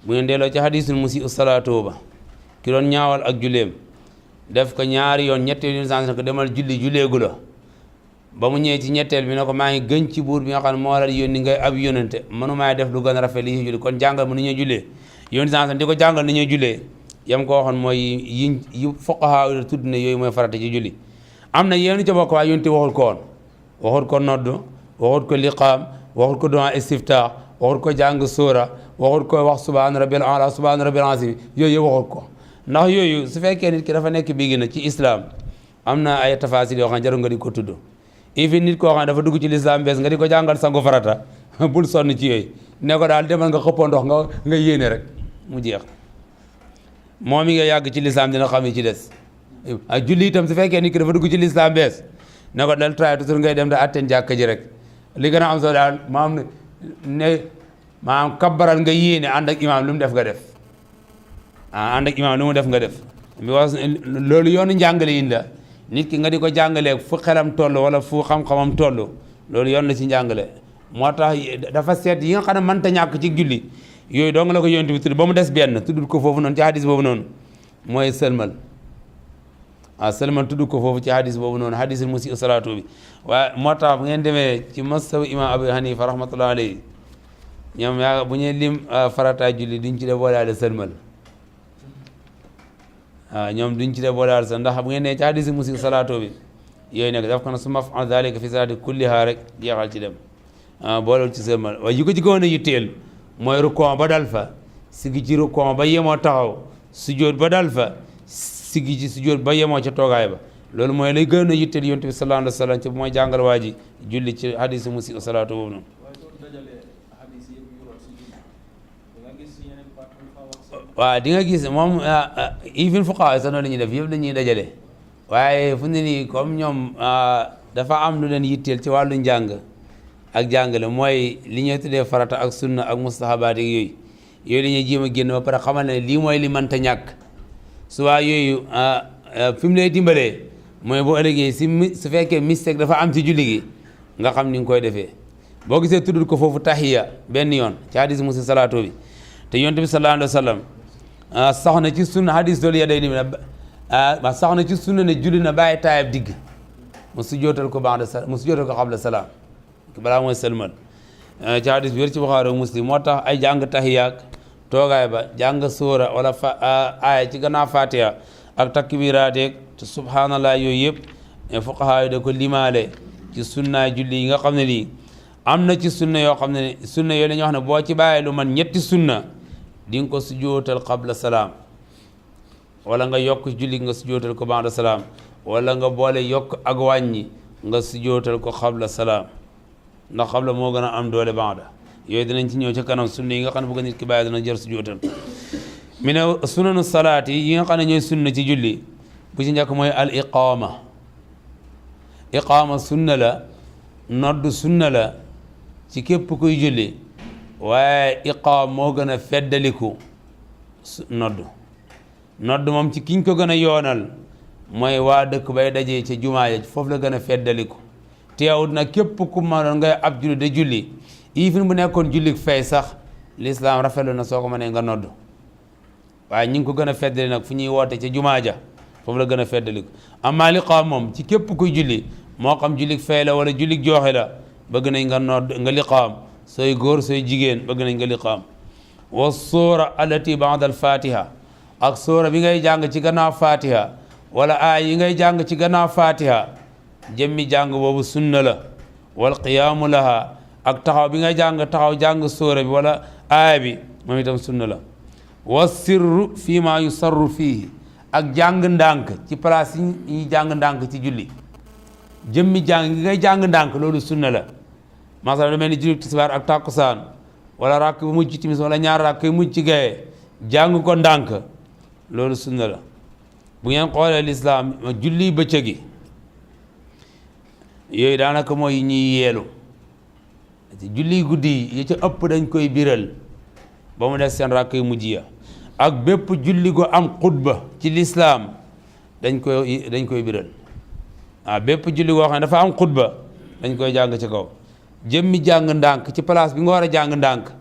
bu ngeen delloo ci hadisul musii'u salaatahu ba ki doon ñaawal ak julleem def ko ñaari yoon ñetteel Yonent bi ne ko demal julleegu la ba mu ñëwee ci ñetteel bi ne ko maa ngi gën ci buur bi nga xam ne moo la yónni ngay ab yónnante mënu maay def lu gën a rafet li ñuy julli kon jàngal mu ni ñuy jullee Yonent bi di ko jàngal ni ñuy jullee yam ko waxoon mooy yi fuqahaa yi tudd ne yooyu mooy farata ci julli am na yéen ca bokk waaye Yonent waxul ko woon waxut ko nodd waxut ko liqaam waxut ko du'a istiftaax waxut ko jàng sóora waxut ko wax subhaana rabbil a'laa subhaana rabbil aziim yooyu yëpp waxut ko ndax yooyu su fekkee nit ki dafa nekk bii na ci islam am na ay tafaasil yoo xam ne jarul nga di ko tudd ifi nit koo xam ne dafa dugg ci lislaam bees nga di ko jàngal sangu farata bul sonn ci yooyu ne ko daal demal nga xëppoo ndox nga yéene rek mu jeex moom mi nga yàgg ci lislaam dina xam yi ci des ak julli itam su fekkee nit ki dafa dugg ci lislaam bees ne ko del try toujours ngay dem da atten jàkka ji rek li gën a am solo daal maam kabbaral nga yéene ànd ak imaam lu mu def nga def ànd ak imaam lu mu def nga def loolu yoonu njàngale yin la nit ki nga di ko jàngalee fu xelam toll wala fu xam-xamam toll loolu yoon la ci njàngale moo tax dafa seet yi nga xam ne mënta ñàkk ci julli yooyu doo nga la ko yonent bi tudd ba mu des benn tuddul ko foofu noonu ci hadis boobu noonu mooy sëlmal sëlmal tudd ko foofu ci hadis boobu noonu hadisul musii'u salaatu bi waaye moo tax bu ngeen demee ci mazhabu imam Abu Hanifa rahmatullahi alayhi ñoom yaa bu ñuy lim farata julli duñ ci def boolaale sëlmal ñoom duñ ci def boolaale sa ndax bu ngeen nee ci hadisul musii'u salaatu bi yooyu nekk daf ko na summa af'al dhalika fi salaati kulliha rek jeexal ci dem boolewul ci sëlmal waaye yu ko ci gëwoon a yitteel mooy rukon ba dal fa sigi ci rukon ba yemoo taxaw sujjóot ba dal fa sigi ci sujjóot ba yemoo ca toogaay ba loolu mooy lay gën a yitteel yonent bi sallallahu alayhi wa sallam ci bu mooy jàngal waa ji julli ci hadisu musi salaatu boobu noonu waaw di nga gis moom even fuqahaa sax noonu la ñuy def yëpp dañuy dajale waaye fu ne nii comme ñoom dafa am lu leen yitteel ci wàllu njàng ak jàngale mooy li ñuy tuddee farata ak sunna ak mustahabaat yooyu la ñuy jéem a génn ba pare xamal ne lii mooy li mënta ñàkk suwaa yooyu fi mu lay dimbalee mooy boo ëllëgee su fekkee mistake dafa am ci julli gi nga xam ni nga koy defee boo gisee tuddul ko foofu tahiya benn yoon ci hadis musi salaatu bi te yonent bi sallallahu alayhi wa sallam sax na ci sunna hadis doolu ya day ni sax na ci sunna ne julli na bàyyi taayab digg mu sujjootal ko qabla salaam balaa mooy sëlmal ci hadis bi wér ci Buxaari ak Muslim moo tax ay jàng tahiyaak toogaay ba jàng suura wala aaya ci gannaaw fatiha ak takbiraateeg te subhanallah yooyu yëpp fuqahaa yi da ko limaale ci sunnaay julli yi nga xam ne lii am na ci sunna yoo xam ne sunna yooyu la ñuy wax ne boo ci bàyyi lu man ñetti sunna di nga ko sujjootal qabla salaam wala nga yokk julli nga sujjootal ko ba'da salaam wala nga boole yokk ak wàññi nga sujjootal ko qabla salaam ndax qabla moo gën a am doole ba'da yooyu dinañ ci ñëw ca kanam sunna yi nga xam ne bëgg nit ki bàyyi dana jër sujjootal mi ne sunanu salaat yi nga xam ne ñooy sunna ci julli bu ci njëkk mooy al iqaama sunna la nodd sunna la ci képp kuy julli waaye iqaam moo gën a feddaliku nodd moom ci kiñ ko gën a yoonal mooy waa dëkk bay dajee ca jumaa ya foofu la gën a feddaliku teewut nag képp ku ma doon ngay ab julli de julli ifin bu nekkoon jullik fay sax lislaam rafetlu na soo ko mënee nga nodd waaye ñi ngi ko gën a feddali nag fu ñuy woote ca jumaa ja foofu la gën a feddaliku amma liqaam moom ci képp kuy julli moo xam jullik fay la wala jullik jooxe la bëgg nañ nga nodd nga liqaam sooy góor sooy jigéen bëgg nañ nga liqaam wa suura allati ba'da al fatiha ak suura bi ngay jàng ci gannaaw fatiha wala aay yi ngay jàng ci gannaaw fatiha jëmmi jàng boobu sunna la wal qiyaamu laha ak taxaw bi ngay taxaw jàng suura bi wala aaya bi moom itam sunna la wa sirru fii ma yusarru fiihi ak jàng ndànk ci place yi ñuy jàng ndànk ci julli jëmmi jàng gi ngay jàng ndànk loolu sunna la masala lu mel ni julli tisbaar ak tàkkusaan wala rakk bu mujj ci timis wala ñaar rakk yu mujj ci gaye jàng ko ndànk loolu sunna la bu ngeen xoolee lislaam julli bëccëg gi yooyu daanaka mooy ñuy yeelu julli guddi yi ca ëpp dañ koy biral ba mu des seen rakk yu mujj ya ak bépp julli gu am xutba ci lislaam dañ koy biral bépp julli goo xam ne dafa am xutba dañ koy jàng ci kaw jëmmi jàng ndànk ci place bi nga war a jàng ndànk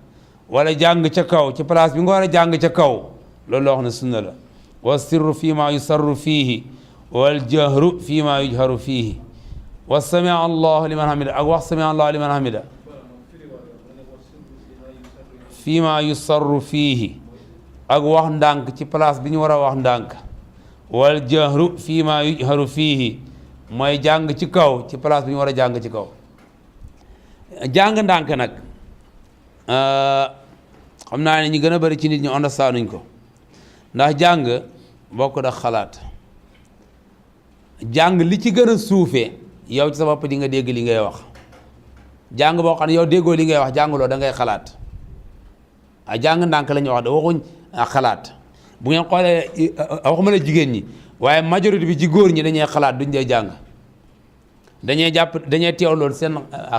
wala jàng ca kaw ci place bi nga war a jàng ca kaw loolu loo xam ne sunna la wa sirru fii ma yusarru fiihi wal jahru fii ma yujharu fiihi wa samia allahu liman hamida ak wax samia allahu liman hamida fii ma yusarru fiihi ak wax ndànk ci place bi ñu war a wax ndànk wal jahru fii ma yujharu fiihi mooy jàng ci kaw ci place bi ñu war a jàng ci kaw jàng ndànk nag xam naa ne ñu gën a bari ci nit ñu understand nuñ ko ndax jàng bokk da xalaat jàng li ci gën a suufee yow ci sa bopp di nga dégg li ngay wax jàng boo xam ne yow déggoo li ngay wax jànguloo da ngay xalaat jàng ndànk la ñuy wax da waxuñ xalaat bu ngeen xoolee waxuma la jigéen ñi waaye majorité bi ci góor ñi dañuy xalaat duñ dee jàng dañuy teew loolu seen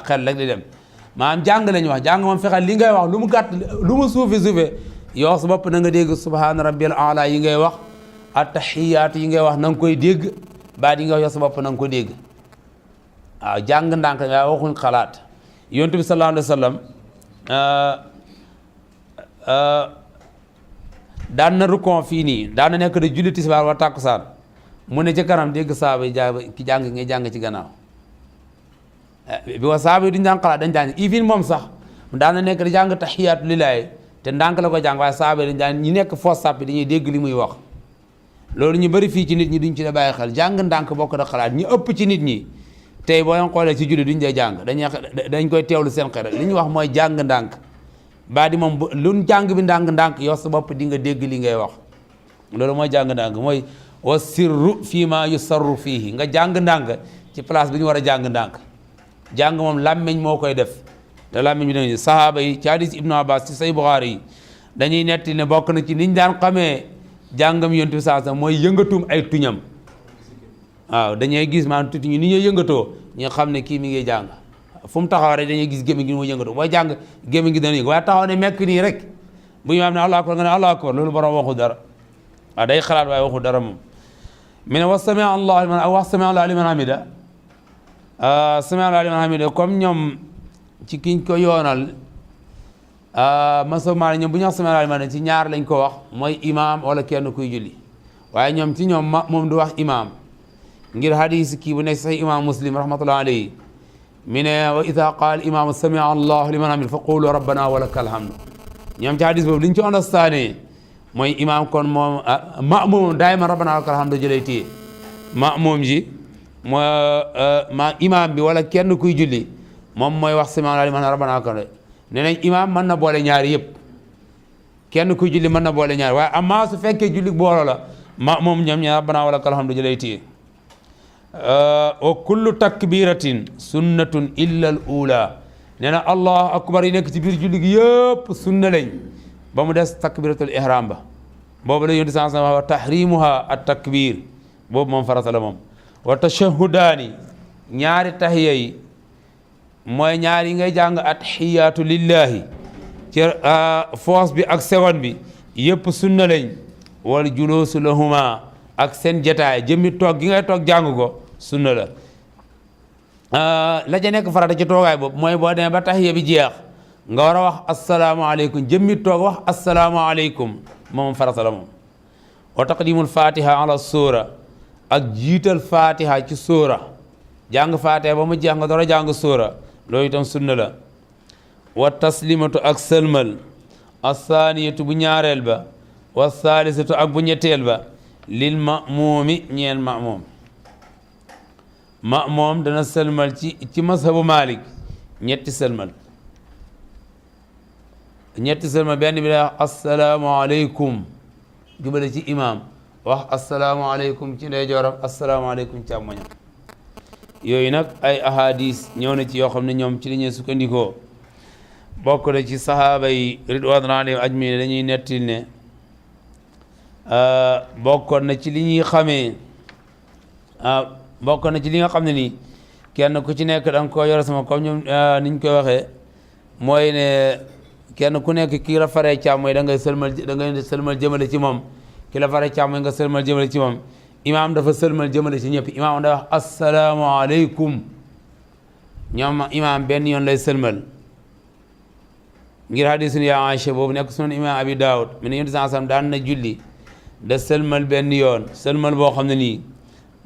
xel rek di dem maanaam jàng lañu wax jàng moom fexeel li ngay wax lu mu gàtt lu mu suufe yow sa bopp na nga dégg subhaana rabbiyal aala yi ngay wax attahiyaat yi ngay wax na nga koy dégg baat yi nga wax yow sa bopp na nga ko dégg waaw jàng ndànk nga waxuñ xalaat yonent bi sallallahu alayhi wa sallam daan na rukon fii nii daan na nekk de julli tisbaar wa tàkkusaan mu ne ci kanam dégg saaba yi ki jàng ngay jàng ci gannaaw bi wa saaba yi duñu daan xalaat dañ daan ifin moom sax daan na nekk di jàng tahiyaatu lillaahi te ndànk la ko jàng waaye saaba yi dañ daan ñi nekk foos sàppi dañuy dégg li muy wax loolu ñu bëri fii ci nit ñi duñ ci da bàyyi xel jàng ndànk bokk da xalaat ñu ëpp ci nit ñi tey boo leen xoolee ci julli duñ dee jàng dañ koy teewlu seen xel li ñu wax mooy jàng ndànk baa di moom lu jàng bi ndànk yow sa bopp di nga dégg li ngay wax loolu mooy jàng ndànk mooy wa sirru fii ma yusarru fiihi nga jàng ndànk ci place bi ñu war a jàng ndànk jàng moom làmmeñ moo koy def te làmmeñ bi dañuy sahaaba yi ci hadis ibnu abbas ci say buxaari yi dañuy netti ne bokk na ci niñ daan xamee jàngam yontu saa mooy yëngatum ay tuñam waaw dañuy gis maanaam tuuti ñu ni ñuy yëngatoo ñu xam ne kii mi ngi jàng fu mu taxaw rek dañuy gis gémmiñ gi mooy yëngatoo booy jàng gémmiñ gi dana yëngu waaye taxaw ne mekk nii rek bu ñu am ne allahu akbar nga ne allahu akbar loolu borom waxu dara waaw day xalaat waaye waxu dara moom mi ne wa samia allah liman aw wax samia allah liman hamida samia allah liman hamida comme ñoom ci kiñ ko yoonal masomaane ñoom bu ñu wax samia allah liman ci ñaar lañ ko wax mooy imam wala kenn kuy julli waaye ñoom ci ñoom moom du wax imam ngir hadis kii bu nekk sax imam muslim rahmatullah alayhi mi ne wa ida qaal imam samia allah liman hamida fa qulu rabbana wa lakal hamd ñoom ci hadis boobu li ñu ci understandé mooy imam kon moom ma'mum daayima rabbana wa lakal hamd jëlay téye ma'mum ji ma imam bi wala kenn kuy julli moom mooy wax samia allah liman rabbana wa lakal hamd nee nañ imam mën na boole ñaari yëpp kenn kuy julli mën na boole ñaari waaye amma su fekkee julli boolo la ma'mum ñoom ñe rabbana wa lakal hamd jëlay téye wa kullu takbiratin sunnatun illa al ula nee na allahu akbar yi nekk ci biir julli gi yëpp sunna lañ ba mu des takbiratul ihram ba boobu la yonent saa wa tahrimuha at takbir boobu moom farata la moom wa tashahudaani ñaari tahiya yi mooy ñaari yi ngay jàng athiyaatu lillahi ci force bi ak seconde bi yëpp sunna lañ wal julusu lahuma ak seen jataay jëmmi toog gi ngay toog jàng ko sunna la la ca nekk farata ci toogaay boobu mooy boo demee ba tahiya bi jeex nga war a wax asalaamaaleykum jëmmi toog wax asalaamaaleykum moom farata la moom wa taqdimul fatiha ala sura ak jiital fatiha ci sura jàng fatiha ba mu jeex nga door a jàng sura loolu itam sunna la wa taslimatu ak sëlmal assaaniyatu bu ñaareel ba wa saalisatu ak bu ñetteel ba lil ma'muumi ñeel ma'muum dana sëlmal ci mazhabu Malik ñetti sëlmal benn bi la wax asalaamaaleykum jubale ci imam wax asalaamaaleykum ci ndeyjooram asalaamaaleykum càmmoñam yooyu nag ay ahadis ñëw na ci yoo xam ne ñoom ci li ñuy sukkandikoo bokk na ci sahaaba yi ridwaanu alayhim ajma'iin dañuy nettil ne bokkoon na ci li ñuy xamee bokkoon na ci li nga xam ne nii kenn ku ci nekk da nga koo yore sama comme ñoom niñ koy waxee mooy ne kenn ku nekk kii la faree càmmooy da ngay sëlmal jëmale ci moom ki la faree càmmooy nga sëlmal jëmale ci moom imaam dafa sëlmal jëmale ci ñëpp imaam day wax asalaamaaleykum ñoom imaam benn yoon lay sëlmal ngir hadisu ya Aïcha boobu nekk sunan imaam Abi Daawud mi ne yonent sallam daan na julli da sëlmal benn yoon sëlmal boo xam ne nii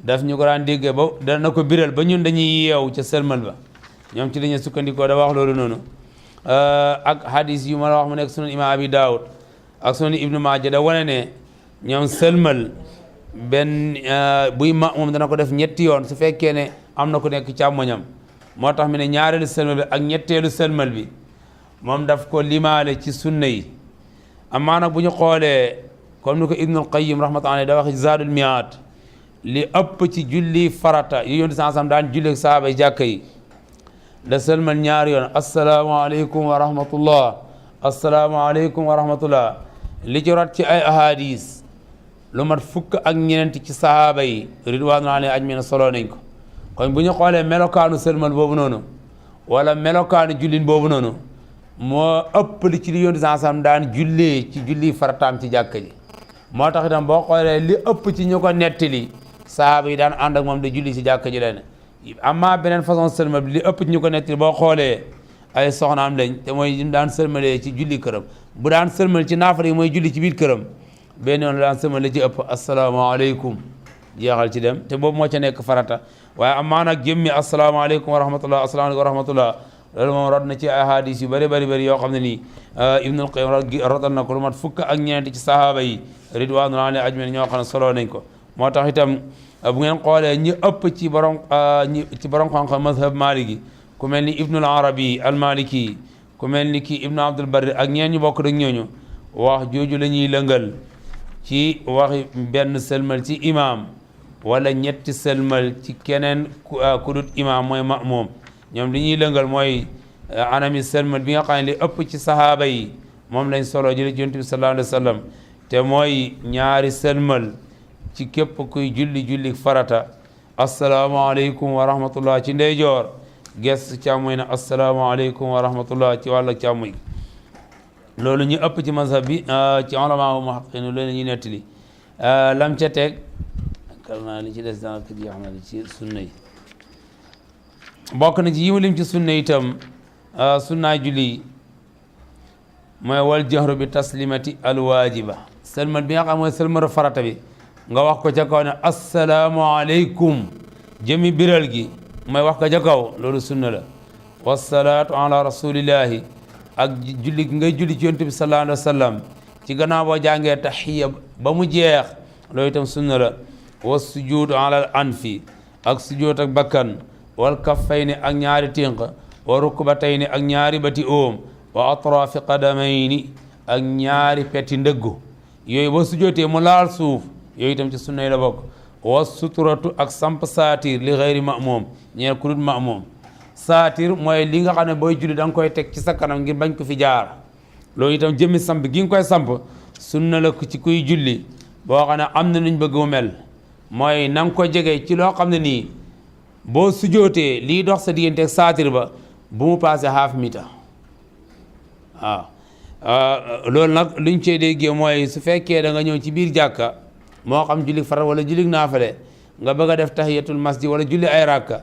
daf ñu ko daan déggee ba dana ko biral ba ñun dañuy yeew ca sëlmal ba ñoom ci la ñu sukkandikoo da wax loolu noonu ak hadis yu ma la wax mu nekk sunan imaam Abi Daawud ak sunan Ibnu Maaja da wane ne ñoom sëlmal benn buy moom dana ko def ñetti yoon su fekkee ne am na ku nekk càmmoñam moo tax mi ne ñaareelu sëlmal bi ak ñetteelu sëlmal bi moom daf ko limaale ci sunna yi amaa nag bu ñu xoolee comme ni ko Ibnul Qayyim rahmatullahi da wax Zaadul Mi'aad li ëpp ci julli farata yu yonent saa sam daan julli ak sahaaba yi jàkka yi da sëlmal ñaari yoon asalaamaaleykum wa rahmatullah asalaamaaleykum wa rahmatullah li ci rot ci ay ahadis lu mat fukk ak ñeent ci sahaaba yi ridwaanu alayhim ajma'iin solo nañ ko kon bu ñu xoolee melokaanu sëlmal boobu noonu wala melokaanu jullin boobu noonu moo ëpp li ci li yonent saa sam daan jullee ci julli farataam ci jàkka ji moo tax itam boo xoolee li ëpp ci ñu ko nettali sahaaba yi daan ànd ak moom de julli ci jàkka ji leen amma beneen façon sëlmal bi li ëpp ci ñu ko nettali boo xoolee ay soxnaam lañ te mooy daan sëlmalee ci julli këram bu daan sëlmal ci naafara yi mooy julli ci biir këram benn yoon la daan sëlmal la ci ëpp asalaamaaleykum jeexal ci dem te boobu moo ca nekk farata waaye amaa nag jëmmi asalaamaaleykum wa rahmatullah asalaamaaleykum wa rahmatullah loolu moom rod na ci ay hadis yu bëri yoo xam ne nii Ibnul Qayyim rotal na ko lu mat fukk ak ñeent ci sahaaba yi ridwanullahi alayhim ajmain ñoo xam ne solo nañ ko moo tax itam bu ngeen xoolee ñi ëpp ci borom xam-xam mazhab maliki ku mel ni Ibnul Arabi al maliki ku mel ni kii Ibnu Abdul Barri ak ñeen ñu bokk rek ñooñu wax jooju la ñuy lëngal ci waxi benn sëlmal ci imam wala ñetti sëlmal ci keneen ku dut imam mooy ma'mum ñoom li ñuy lëngal mooy anami sëlmal bi nga xam ne li ëpp ci sahaaba yi moom lañ solo jële ci yonent bi sallallahu alayhi wa sallam te mooy ñaari sëlmal ci képp kuy julli farata asalaamaaleykum wa rahmatullah ci ndeyjoor ges càmmoy na asalaamaaleykum wa rahmatullah ci wàll càmmoy loolu ñu ëpp ci mazhab bi ci ulama muhaqqiqin loolu la ñuy nettali lam ca teg kar naa li ci des dana ko jeex na li ci sunna yi bokk na ci yi mu lim ci sunna itam sunnaay julli mooy wal jahru bi taslimati alwaajiba sëlmal bi nga xam mooy sëlmal farata bi nga wax ko ca kaw ne asalaamaaleykum jëmi biral gi mooy wax ko ca kaw loolu sunna la wasalaatu ala rasulillahi ak julli ngay julli ci yonent bi sallallahu alayhi wa sallam ci gannaaw boo jàngee taxiya ba mu jeex loolu itam sunna la wa sujuud ala anfi ak sujuud ak bakkan wal kaffayni ak ñaari tinq wa rukbatayni ak ñaari bati oom wa atrafi qadamayni ak ñaari peti ndëggu yooyu boo sujootee mu laal suuf yooyu itam ci sunna yi la bokk wa suturatu ak samp saatir li xeyri ma'mum ñeel ku dul ma'mum saatir mooy li nga xam ne booy julli da nga koy teg ci sa kanam ngir bañ ko fi jaar loolu itam jëmmi samp gi nga koy samp sunna la ko ci kuy julli boo xam ne am na nuñ bëgg mu mel mooy na nga ko jege ci loo xam ne nii boo sujootee lii dox sa diggante ak saatir ba bu mu passé half mita waaw loolu nag luñ cee déggee mooy su fekkee da nga ñëw ci biir jàkka moo xam julli farat wala julli naafale nga bëgg a def tahiyatul masjid wala julli ay rakka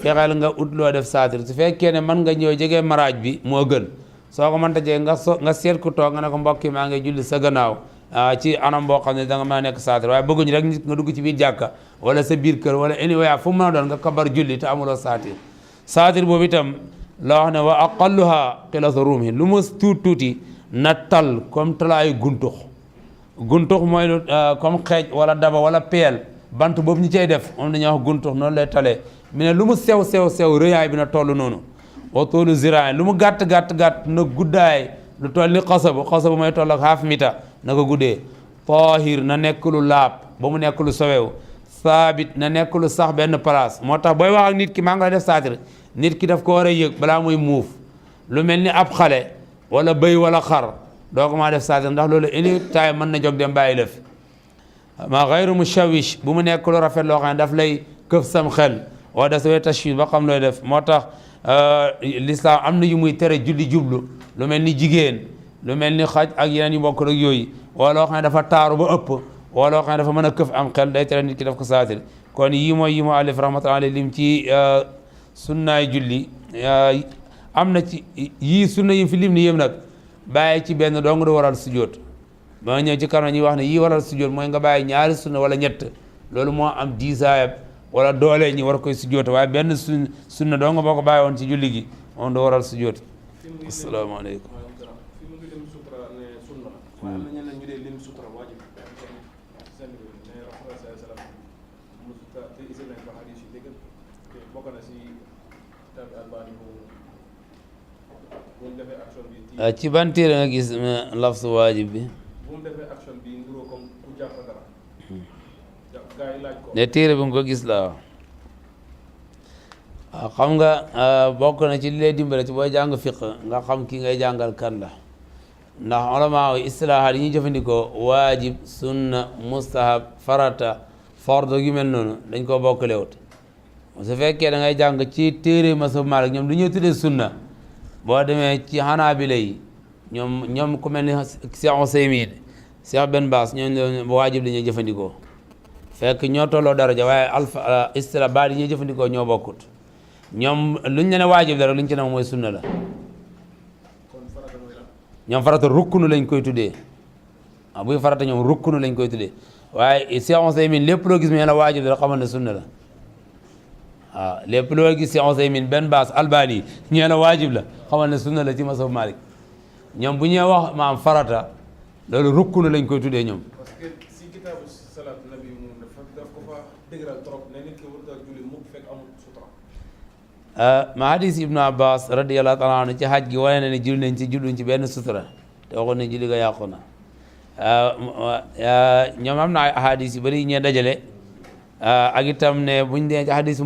fexeel nga ut loo def saatir su fekkee ne mën nga ñëw jege maraaj bi moo gën soo ko mënta jege nga seet ku toog nga ne ko mbokki maa ngi julli sa gannaaw ci anam boo xam ne da nga mën a nekk saatir waaye bëgguñu rek nit nga dugg ci biir jàkka wala sa biir kër wala anyway fu mu mën a doon nga kabar julli te amuloo saatir boobu itam la wax ne wa aqalluha qilatu rumhi lu mu tuuti na tal comme talaayu guntux mooy lu comme xeej wala daba wala peel bant boobu ñu cay def moom dañuy wax guntux noonu lay talee mi ne lu mu sew rëyaay bi na toll noonu wa toolu ziraay lu mu gàtt na guddaay lu toll ni xasabu mooy toll ak half mita na ko guddee tahir na nekk lu laab ba mu nekk lu sowew saabit na nekk lu sax benn place moo tax booy wax ak nit ki maa ngi lay def saatir nit ki daf ko war a yëg balaa muy muuf lu mel ni ab xale wala bëy wala xar doo ko maa def saatir ndax loolu any time mën na jóg dem bàyyi la fi ma xayru mushawish bu mu nekk lu rafet loo xam ne daf lay këf sam xel wala daf lay tashwish ba xam looy def moo tax l'islam am na yu muy tere julli jublu lu mel ni jigéen lu mel ni xaj ak yeneen yu bokk rek yooyu wala loo xam ne dafa taaru ba ëpp wala loo xam ne dafa mën a këf am xel day tere nit ki daf ko saatir kon yii mooy yi mu alif rahmatullahi alayhi lim ci sunnaay julli am na ci yii sunna yi fi lim ni yëpp nag bàyyi ci benn dong du waral sujjóot ba ñëw ci kanam ñuy wax ne yii waral sujjóot mooy nga bàyyi ñaari sunna wala ñett loolu moo am diisaayab wala doole ñi war koy sujjóot waaye benn sunna dong boo ko bàyyi woon ci julli gi moom du waral sujjóot asalaamaaleykum ci ban téere nga gis lafsu waajib bi ne téere bi nga ko gis la waaw xam nga bokk na ci li lay dimbale ci booy jàng fiq nga xam ki ngay jàngal kan la ndax ulama istilahaat yi ñuy jëfandikoo waajib sunna mustahab farata fardo gi mel noonu dañ koo bokkalewut su fekkee da ngay jàng ci téere masab Maalik ñoom du ñuy tuddee sunna boo demee ci Hanaabila yi ñoom ku mel ni Cheikh Useymin Cheikh Ben Baas ñoom waajib la ñuy jëfandikoo fekk ñoo tolloo daraja waaye alfa istila baat yi ñuy jëfandikoo ñoo bokkut ñoom luñ ne waajib la rek luñ ci nam mooy sunna la ñoom farata rukkunu lañ koy tuddee buy farata ñoom rukkunu lañ koy tuddee waaye Cheikh Useymin lépp loo gis mu ne la waajib la rek xamal ne sunna la waaw lépp loo gis si Usaymin benn baas Albani ñee la waajib la xamal ne sunna la ci masab Malik ñoom bu ñuy wax maam farata loolu rukku na lañ koy tuddee ñoom. parce que si kitaabu salaat nabi moom daf ko fa dëgëral trop ne nit ki warut a julli mukk fekk amul sutura. ma hadis Ibnu Abbas radiyallahu taala anhu ci haj gi wane na ne julli nañ ci julluñ ci benn sutura te waxoon ne julli ga yàqu na ñoom am na ay hadis yu bëri ñee dajale ak itam ne buñ dee ci hadis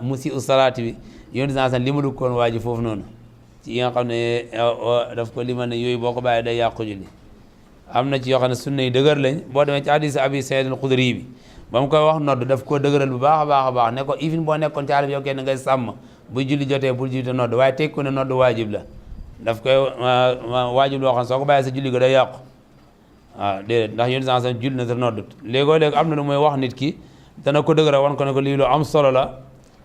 musi u salaati bi yonent saa san limalu koon waa ji foofu noonu ci yi nga xam ne daf ko limal ne yooyu boo ko bàyyee day yàqu julli am na ci yoo xam ne sunna yi dëgër lañ boo demee ci hadis Abi Saïd al-Xudri bi ba mu koy wax nodd daf koo dëgëral bu baax a baax a baax ne ko ifin boo nekkoon ci àll bi yow kenn ngay sàmm bu julli jotee bul jiite nodd waaye tekku ne nodd waajib la daf koy waajib loo xam ne soo ko bàyyee sa julli ga day yàqu waaw déedéet ndax yonent saa san julli na te noddut léegoo-léegi am na lu muy wax nit ki dana ko dëgëral wan ko ne ko lii lu am solo la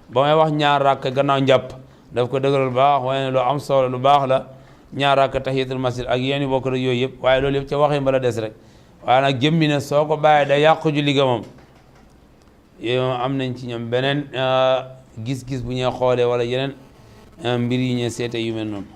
ba may wax ñaar rakk gannaaw njàpp daf ko dëgëral baax waaye ne lu am solo lu baax la ñaar rakk tahiyatul masjid ak yéen i bokk rek yooyu yëpp waaye loolu yëpp ca waxee mbala des rek waaye nag jëmmi ne soo ko bàyyee day yàqu julli ga moom yooyu moom am nañ ci ñoom beneen gis-gis bu ñuy xoolee wala yeneen mbir yi ñuy seete yu mel noonu